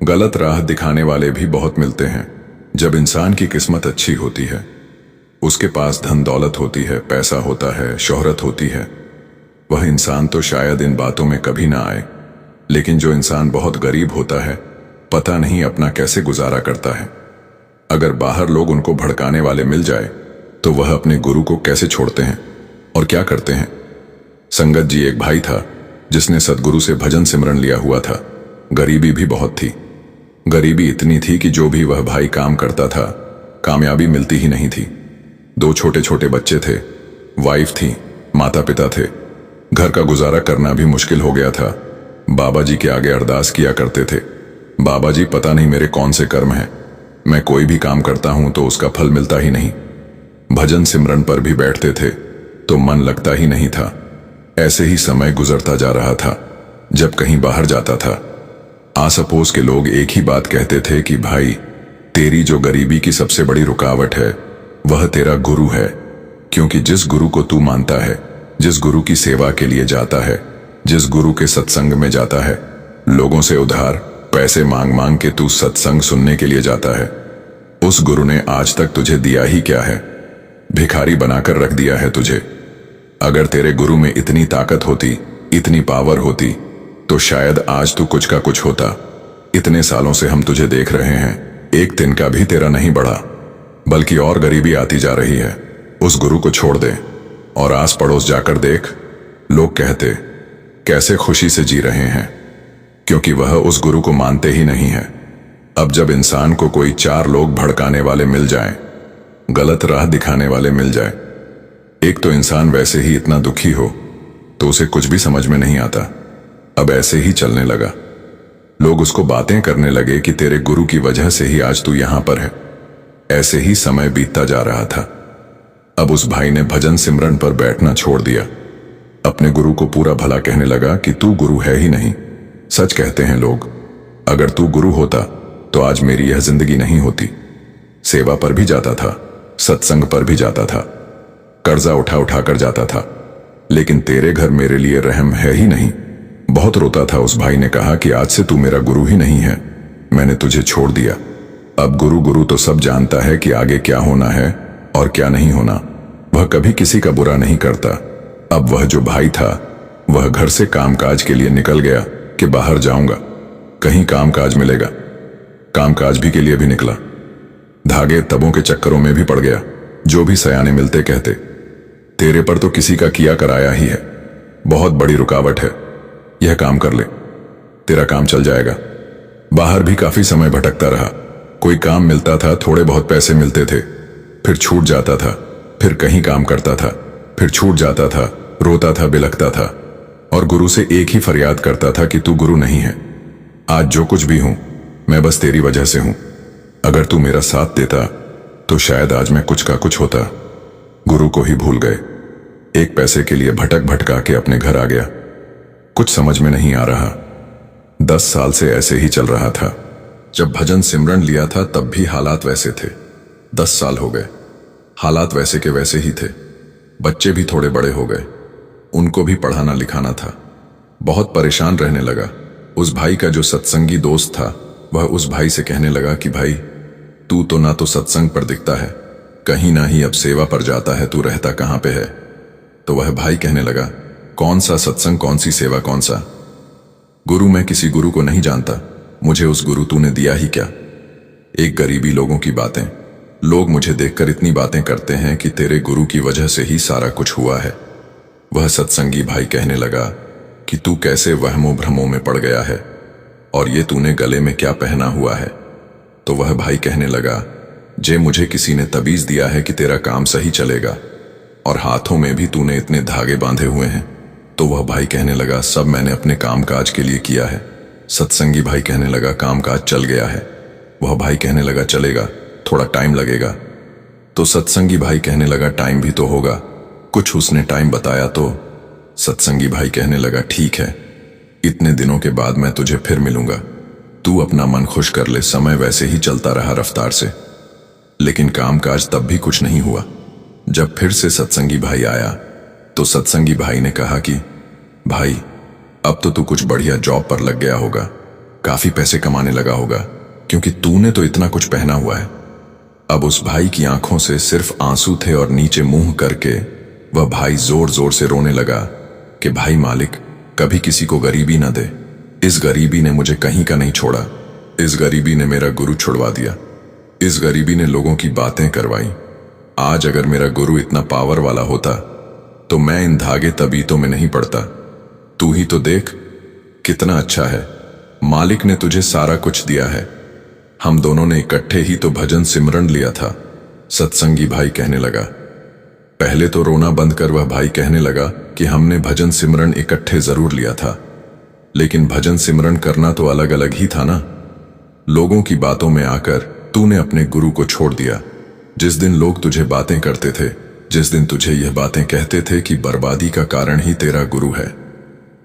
गलत राह दिखाने वाले भी बहुत मिलते हैं। जब इंसान की किस्मत अच्छी होती है, उसके पास धन दौलत होती है, पैसा होता है, शोहरत होती है, वह इंसान तो शायद इन बातों में कभी ना आए। लेकिन जो इंसान बहुत गरीब होता है, पता नहीं अपना कैसे गुजारा करता है। अगर बाहर लोग उनको भड़काने वाले मिल जाए तो वह अपने गुरु को कैसे छोड़ते हैं और क्या करते हैं। संगत जी, एक भाई था जिसने सदगुरु से भजन सिमरन लिया हुआ था। गरीबी भी बहुत थी। गरीबी इतनी थी कि जो भी वह भाई काम करता था, कामयाबी मिलती ही नहीं थी। 2 छोटे छोटे बच्चे थे, वाइफ थी, माता पिता थे। घर का गुजारा करना भी मुश्किल हो गया था। बाबा जी के आगे अरदास किया करते थे, बाबा जी पता नहीं मेरे कौन से कर्म हैं, मैं कोई भी काम करता हूं तो उसका फल मिलता ही नहीं। भजन सिमरन पर भी बैठते थे तो मन लगता ही नहीं था। ऐसे ही समय गुजरता जा रहा था। जब कहीं बाहर जाता था, आस पड़ोस के लोग एक ही बात कहते थे कि भाई, तेरी जो गरीबी की सबसे बड़ी रुकावट है वह तेरा गुरु है। क्योंकि जिस गुरु को तू मानता है, जिस गुरु की सेवा के लिए जाता है, जिस गुरु के सत्संग में जाता है, लोगों से उधार पैसे मांग मांग के तू सत्संग सुनने के लिए जाता है, उस गुरु ने आज तक तुझे दिया ही क्या है? भिखारी बनाकर रख दिया है तुझे। अगर तेरे गुरु में इतनी ताकत होती, इतनी पावर होती, तो शायद आज तू कुछ का कुछ होता। इतने सालों से हम तुझे देख रहे हैं, एक दिन का भी तेरा नहीं बढ़ा, बल्कि और गरीबी आती जा रही है। उस गुरु को छोड़ दे और आस पड़ोस जाकर देख, लोग कहते कैसे खुशी से जी रहे हैं, क्योंकि वह उस गुरु को मानते ही नहीं है। अब जब इंसान को कोई चार लोग भड़काने वाले मिल जाएं, गलत राह दिखाने वाले मिल जाए, एक तो इंसान वैसे ही इतना दुखी हो तो उसे कुछ भी समझ में नहीं आता। अब ऐसे ही चलने लगा। लोग उसको बातें करने लगे कि तेरे गुरु की वजह से ही आज तू यहां पर है। ऐसे ही समय बीतता जा रहा था। अब उस भाई ने भजन सिमरन पर बैठना छोड़ दिया। अपने गुरु को पूरा भला कहने लगा कि तू गुरु है ही नहीं। सच कहते हैं लोग, अगर तू गुरु होता तो आज मेरी यह जिंदगी नहीं होती। सेवा पर भी जाता था, सत्संग पर भी जाता था, कर्जा उठा उठा कर जाता था, लेकिन तेरे घर मेरे लिए रहम है ही नहीं। बहुत रोता था। उस भाई ने कहा कि आज से तू मेरा गुरु ही नहीं है, मैंने तुझे छोड़ दिया। अब गुरु गुरु तो सब जानता है कि आगे क्या होना है और क्या नहीं होना। वह कभी किसी का बुरा नहीं करता। अब वह जो भाई था, वह घर से कामकाज के लिए निकल गया कि बाहर जाऊंगा, कहीं कामकाज मिलेगा। कामकाज भी के लिए भी निकला। धागे तबों के चक्करों में भी पड़ गया। जो भी सयाने मिलते कहते, तेरे पर तो किसी का किया कराया ही है, बहुत बड़ी रुकावट है, यह काम कर ले, तेरा काम चल जाएगा। बाहर भी काफी समय भटकता रहा। कोई काम मिलता था, थोड़े बहुत पैसे मिलते थे, फिर छूट जाता था, फिर कहीं काम करता था, फिर छूट जाता था, रोता था, बिलखता था और गुरु से एक ही फरियाद करता था कि तू गुरु नहीं है। आज जो कुछ भी हूं, मैं बस तेरी वजह से हूं। अगर तू मेरा साथ देता तो शायद आज मैं कुछ का कुछ होता। गुरु को ही भूल गए। एक पैसे के लिए भटक भटका के अपने घर आ गया। कुछ समझ में नहीं आ रहा। 10 साल से ऐसे ही चल रहा था। जब भजन सिमरन लिया था तब भी हालात वैसे थे। 10 साल हो गए, हालात वैसे के वैसे ही थे। बच्चे भी थोड़े बड़े हो गए, उनको भी पढ़ाना लिखाना था। बहुत परेशान रहने लगा। उस भाई का जो सत्संगी दोस्त था, वह उस भाई से कहने लगा कि भाई, तू तो ना तो सत्संग पर दिखता है, कहीं ना ही अब सेवा पर जाता है, तू रहता कहां पे है? तो वह भाई कहने लगा, कौन सा सत्संग, कौन सी सेवा, कौन सा गुरु? मैं किसी गुरु को नहीं जानता, मुझे उस गुरु तूने दिया ही क्या? एक गरीबी लोगों की बातें। लोग मुझे देखकर इतनी बातें करते हैं कि तेरे गुरु की वजह से ही सारा कुछ हुआ है। वह सत्संगी भाई कहने लगा कि तू कैसे वहमों भ्रमों में पड़ गया है, और ये तूने गले में क्या पहना हुआ है? तो वह भाई कहने लगा, जे मुझे किसी ने तबीज दिया है कि तेरा काम सही चलेगा, और हाथों में भी तूने इतने धागे बांधे हुए हैं। तो वह भाई कहने लगा, सब मैंने अपने कामकाज के लिए किया है। सत्संगी भाई कहने लगा, कामकाज चल गया है। वह भाई कहने लगा, चलेगा, थोड़ा टाइम लगेगा। तो सत्संगी भाई कहने लगा, टाइम भी तो होगा, कुछ उसने टाइम बताया। तो सत्संगी भाई कहने लगा, ठीक है, इतने दिनों के बाद मैं तुझे फिर मिलूंगा, तू अपना मन खुश कर ले। समय वैसे ही चलता रहा रफ्तार से, लेकिन कामकाज तब भी कुछ नहीं हुआ। जब फिर से सत्संगी भाई आया तो सत्संगी भाई ने कहा कि भाई, अब तो तू कुछ बढ़िया जॉब पर लग गया होगा, काफी पैसे कमाने लगा होगा, क्योंकि तूने तो इतना कुछ पहना हुआ है। अब उस भाई की आंखों से सिर्फ आंसू थे और नीचे मुंह करके वह भाई जोर जोर से रोने लगा कि भाई मालिक, कभी किसी को गरीबी ना दे। इस गरीबी ने मुझे कहीं का नहीं छोड़ा, इस गरीबी ने मेरा गुरु छुड़वा दिया, इस गरीबी ने लोगों की बातें करवाई। आज अगर मेरा गुरु इतना पावर वाला होता तो मैं इन धागे तबीतों में नहीं पड़ता। तू ही तो देख कितना अच्छा है, मालिक ने तुझे सारा कुछ दिया है। हम दोनों ने इकट्ठे ही तो भजन सिमरन लिया था। सत्संगी भाई कहने लगा। पहले तो रोना बंद कर वह भाई कहने लगा, कि हमने भजन सिमरन इकट्ठे जरूर लिया था, लेकिन भजन सिमरन करना तो अलग अलग ही था ना। लोगों की बातों में आकर तूने अपने गुरु को छोड़ दिया। जिस दिन लोग तुझे बातें करते थे, जिस दिन तुझे यह बातें कहते थे कि बर्बादी का कारण ही तेरा गुरु है,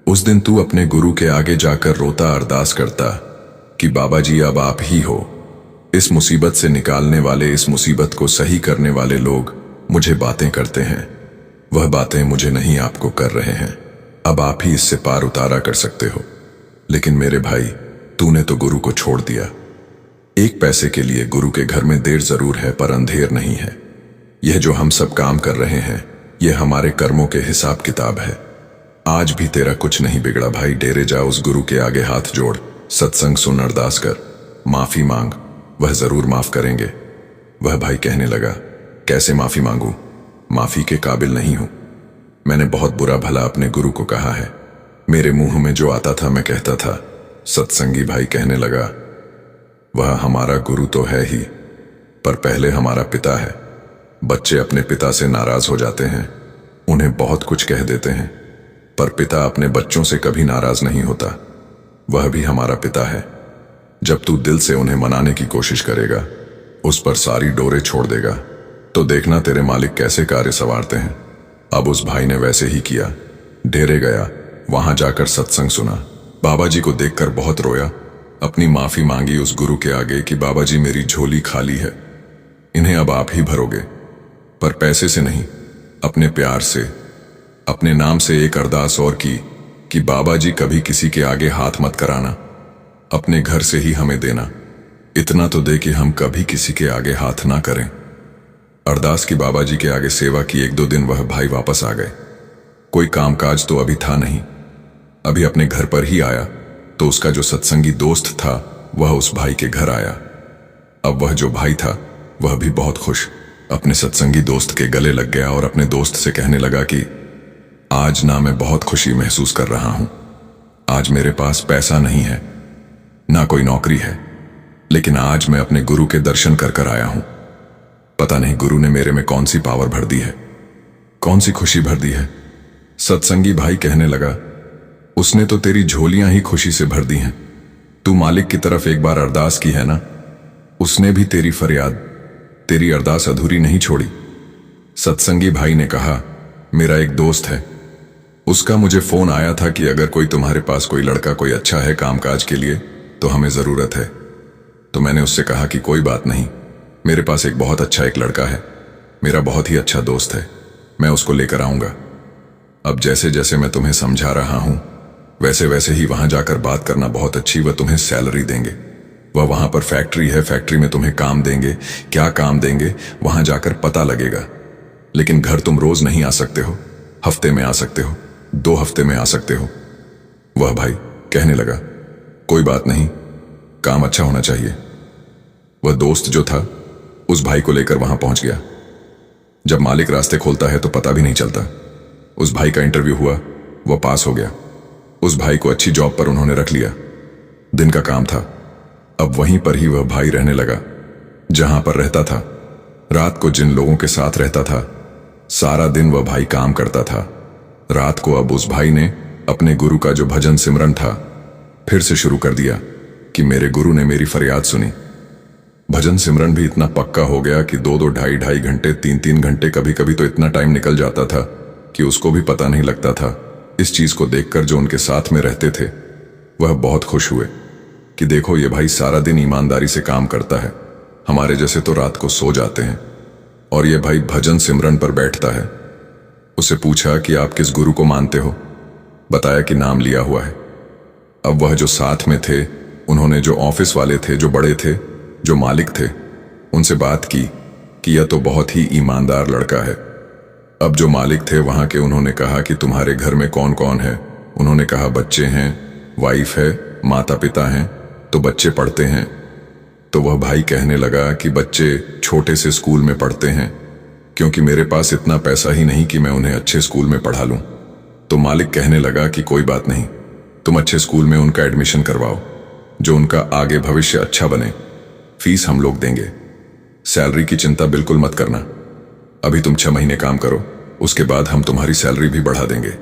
उस दिन तू अपने गुरु के आगे जाकर रोता, अरदास करता कि बाबा जी अब आप ही हो। इस मुसीबत से निकालने वाले, इस मुसीबत को सही करने वाले लोग मुझे बातें करते हैं, वह बातें मुझे नहीं आपको कर रहे हैं। अब आप ही इससे पार उतारा कर सकते हो। लेकिन मेरे भाई, तूने तो गुरु को छोड़ दिया। एक पैसे के लिए गुरु के घर में देर जरूर है, पर अंधेर नहीं है। यह जो हम सब काम कर रहे हैं, यह हमारे कर्मों के हिसाब किताब है। आज भी तेरा कुछ नहीं बिगड़ा भाई। डेरे जा, उस गुरु के आगे हाथ जोड़, सत्संग सुन, अरदास कर, माफी मांग, वह जरूर माफ करेंगे। वह भाई कहने लगा, कैसे माफी मांगू? माफी के काबिल नहीं हूं। मैंने बहुत बुरा भला अपने गुरु को कहा है। मेरे मुंह में जो आता था मैं कहता था। सत्संगी भाई कहने लगा, वह हमारा गुरु तो है ही, पर पहले हमारा पिता है। बच्चे अपने पिता से नाराज हो जाते हैं, उन्हें बहुत कुछ कह देते हैं, पर पिता अपने बच्चों से कभी नाराज नहीं होता। वह भी हमारा पिता है। जब तू दिल से उन्हें मनाने की कोशिश करेगा, उस पर सारी डोरे छोड़ देगा, तो देखना तेरे मालिक कैसे कार्य संवारते हैं। अब उस भाई ने वैसे ही किया। डेरे गया, वहां जाकर सत्संग सुना, बाबा जी को देखकर बहुत रोया। अपनी माफी मांगी उस गुरु के आगे कि बाबा जी मेरी झोली खाली है, इन्हें अब आप ही भरोगे, पर पैसे से नहीं, अपने प्यार से, अपने नाम से एक अरदास और की कि बाबा जी कभी किसी के आगे हाथ मत कराना, अपने घर से ही हमें देना। इतना तो दे कि हम कभी किसी के आगे हाथ ना करें। अरदास की, बाबा जी के आगे सेवा की। 1-2 दिन वह भाई वापस आ गए। कोई कामकाज तो अभी था नहीं, अभी अपने घर पर ही आया, तो उसका जो सत्संगी दोस्त था वह उस भाई के घर आया। अब वह जो भाई था वह भी बहुत खुश अपने सत्संगी दोस्त के गले लग गया और अपने दोस्त से कहने लगा कि आज ना मैं बहुत खुशी महसूस कर रहा हूं। आज मेरे पास पैसा नहीं है, ना कोई नौकरी है, लेकिन आज मैं अपने गुरु के दर्शन कर कर आया हूं। पता नहीं गुरु ने मेरे में कौन सी पावर भर दी है, कौन सी खुशी भर दी है। सत्संगी भाई कहने लगा, उसने तो तेरी झोलियां ही खुशी से भर दी हैं। तू मालिक की तरफ एक बार अरदास की है ना, उसने भी तेरी फरियाद, तेरी अरदास अधूरी नहीं छोड़ी। सत्संगी भाई ने कहा, मेरा एक दोस्त है, उसका मुझे फोन आया था कि अगर कोई तुम्हारे पास कोई लड़का कोई अच्छा है कामकाज के लिए तो हमें जरूरत है। तो मैंने उससे कहा कि कोई बात नहीं, मेरे पास एक बहुत अच्छा एक लड़का है, मेरा बहुत ही अच्छा दोस्त है, मैं उसको लेकर आऊंगा। अब जैसे जैसे मैं तुम्हें समझा रहा हूं, वैसे वैसे ही वहां जाकर बात करना बहुत अच्छी। वह तुम्हें सैलरी देंगे, वह वहां पर फैक्ट्री है, फैक्ट्री में तुम्हें काम देंगे। क्या काम देंगे वहां जाकर पता लगेगा। लेकिन घर तुम रोज नहीं आ सकते हो, हफ्ते में आ सकते हो, 2 हफ्ते में आ सकते हो। वह भाई कहने लगा, कोई बात नहीं, काम अच्छा होना चाहिए। वह दोस्त जो था उस भाई को लेकर वहां पहुंच गया। जब मालिक रास्ते खोलता है तो पता भी नहीं चलता। उस भाई का इंटरव्यू हुआ, वह पास हो गया। उस भाई को अच्छी जॉब पर उन्होंने रख लिया। दिन का काम था। अब वहीं पर ही वह भाई रहने लगा जहां पर रहता था। रात को जिन लोगों के साथ रहता था, सारा दिन वह भाई काम करता था। रात को अब उस भाई ने अपने गुरु का जो भजन सिमरन था फिर से शुरू कर दिया कि मेरे गुरु ने मेरी फरियाद सुनी। भजन सिमरन भी इतना पक्का हो गया कि 2-2, 2.5 घंटे, 3-3 घंटे, कभी कभी तो इतना टाइम निकल जाता था कि उसको भी पता नहीं लगता था। इस चीज को देखकर जो उनके साथ में रहते थे वह बहुत खुश हुए कि देखो ये भाई सारा दिन ईमानदारी से काम करता है, हमारे जैसे तो रात को सो जाते हैं, और ये भाई भजन सिमरन पर बैठता है। उसे पूछा कि आप किस गुरु को मानते हो, बताया कि नाम लिया हुआ है। अब वह जो साथ में थे, उन्होंने जो ऑफिस वाले थे, जो बड़े थे, जो मालिक थे, उनसे बात की कि यह तो बहुत ही ईमानदार लड़का है। अब जो मालिक थे वहां के, उन्होंने कहा कि तुम्हारे घर में कौन कौन है? उन्होंने कहा बच्चे हैं, वाइफ है, माता पिता हैं, तो बच्चे पढ़ते हैं। तो वह भाई कहने लगा कि बच्चे छोटे से स्कूल में पढ़ते हैं, क्योंकि मेरे पास इतना पैसा ही नहीं कि मैं उन्हें अच्छे स्कूल में पढ़ा लूं। तो मालिक कहने लगा कि कोई बात नहीं, तुम अच्छे स्कूल में उनका एडमिशन करवाओ, जो उनका आगे भविष्य अच्छा बने। फीस हम लोग देंगे, सैलरी की चिंता बिल्कुल मत करना। अभी तुम 6 महीने काम करो, उसके बाद हम तुम्हारी सैलरी भी बढ़ा देंगे,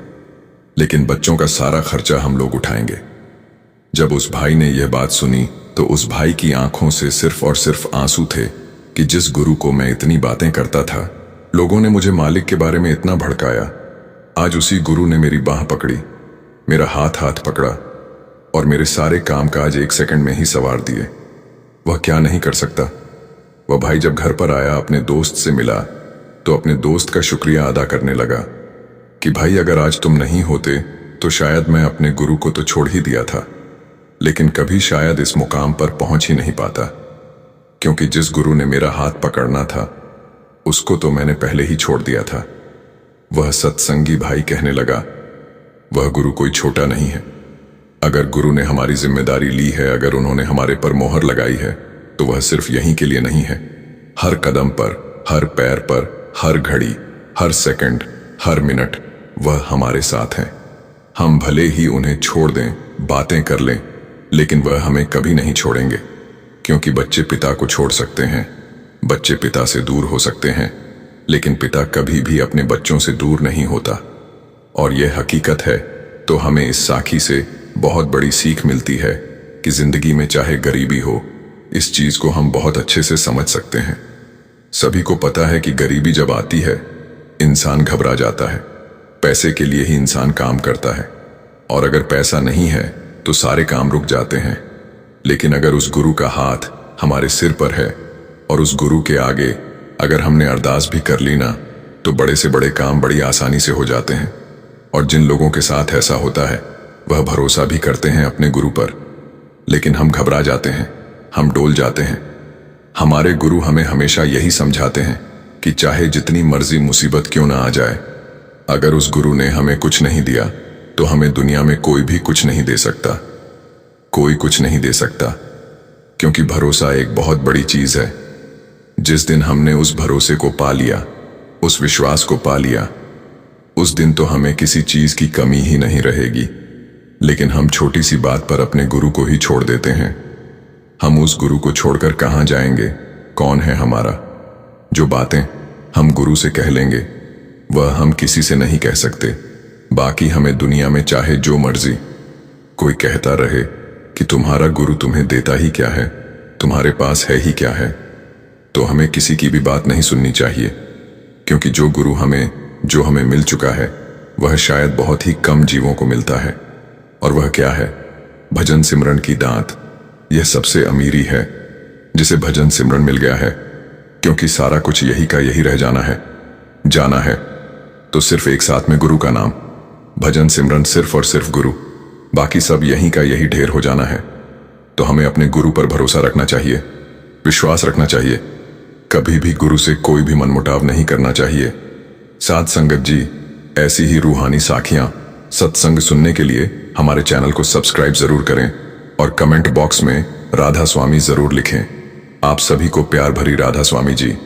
लेकिन बच्चों का सारा खर्चा हम लोग उठाएंगे। जब उस भाई ने यह बात सुनी तो उस भाई की आंखों से सिर्फ और सिर्फ आंसू थे कि जिस गुरु को मैं इतनी बातें करता था, लोगों ने मुझे मालिक के बारे में इतना भड़काया, आज उसी गुरु ने मेरी बाह पकड़ी, मेरा हाथ पकड़ा और मेरे सारे कामकाज 1 सेकंड में ही संवार दिए। वह क्या नहीं कर सकता। वह भाई जब घर पर आया, अपने दोस्त से मिला तो अपने दोस्त का शुक्रिया अदा करने लगा कि भाई अगर आज तुम नहीं होते तो शायद मैं अपने गुरु को तो छोड़ ही दिया था, लेकिन कभी शायद इस मुकाम पर पहुंच ही नहीं पाता, क्योंकि जिस गुरु ने मेरा हाथ पकड़ना था उसको तो मैंने पहले ही छोड़ दिया था। वह सत्संगी भाई कहने लगा, वह गुरु कोई छोटा नहीं है। अगर गुरु ने हमारी जिम्मेदारी ली है, अगर उन्होंने हमारे पर मोहर लगाई है, तो वह सिर्फ यहीं के लिए नहीं है। हर कदम पर, हर पैर पर, हर घड़ी, हर सेकंड, हर मिनट वह हमारे साथ हैं। हम भले ही उन्हें छोड़ दें, बातें कर लें, लेकिन वह हमें कभी नहीं छोड़ेंगे, क्योंकि बच्चे पिता को छोड़ सकते हैं, बच्चे पिता से दूर हो सकते हैं, लेकिन पिता कभी भी अपने बच्चों से दूर नहीं होता। और यह हकीकत है। तो हमें इस साखी से बहुत बड़ी सीख मिलती है कि जिंदगी में चाहे गरीबी हो, इस चीज को हम बहुत अच्छे से समझ सकते हैं। सभी को पता है कि गरीबी जब आती है इंसान घबरा जाता है, पैसे के लिए ही इंसान काम करता है, और अगर पैसा नहीं है तो सारे काम रुक जाते हैं। लेकिन अगर उस गुरु का हाथ हमारे सिर पर है और उस गुरु के आगे अगर हमने अरदास भी कर ली ना, तो बड़े से बड़े काम बड़ी आसानी से हो जाते हैं। और जिन लोगों के साथ ऐसा होता है वह भरोसा भी करते हैं अपने गुरु पर, लेकिन हम घबरा जाते हैं, हम डोल जाते हैं। हमारे गुरु हमें हमेशा यही समझाते हैं कि चाहे जितनी मर्जी मुसीबत क्यों ना आ जाए, अगर उस गुरु ने हमें कुछ नहीं दिया तो हमें दुनिया में कोई भी कुछ नहीं दे सकता, कोई कुछ नहीं दे सकता, क्योंकि भरोसा एक बहुत बड़ी चीज है। जिस दिन हमने उस भरोसे को पा लिया, उस विश्वास को पा लिया, उस दिन तो हमें किसी चीज की कमी ही नहीं रहेगी। लेकिन हम छोटी सी बात पर अपने गुरु को ही छोड़ देते हैं। हम उस गुरु को छोड़कर कहां जाएंगे? कौन है हमारा? जो बातें हम गुरु से कह लेंगे वह हम किसी से नहीं कह सकते। बाकी हमें दुनिया में चाहे जो मर्जी कोई कहता रहे कि तुम्हारा गुरु तुम्हें देता ही क्या है, तुम्हारे पास है ही क्या है, तो हमें किसी की भी बात नहीं सुननी चाहिए, क्योंकि जो गुरु जो हमें मिल चुका है वह शायद बहुत ही कम जीवों को मिलता है। और वह क्या है? भजन सिमरन की दात। यह सबसे अमीरी है जिसे भजन सिमरन मिल गया है, क्योंकि सारा कुछ यही का यही रह जाना है तो सिर्फ एक साथ में गुरु का नाम, भजन सिमरन, सिर्फ और सिर्फ गुरु, बाकी सब यही का यही ढेर हो जाना है। तो हमें अपने गुरु पर भरोसा रखना चाहिए, विश्वास रखना चाहिए, कभी भी गुरु से कोई भी मनमुटाव नहीं करना चाहिए। साध संगत जी, ऐसी ही रूहानी साखियां, सत्संग सुनने के लिए हमारे चैनल को सब्सक्राइब जरूर करें और कमेंट बॉक्स में राधा स्वामी जरूर लिखें। आप सभी को प्यार भरी राधा स्वामी जी।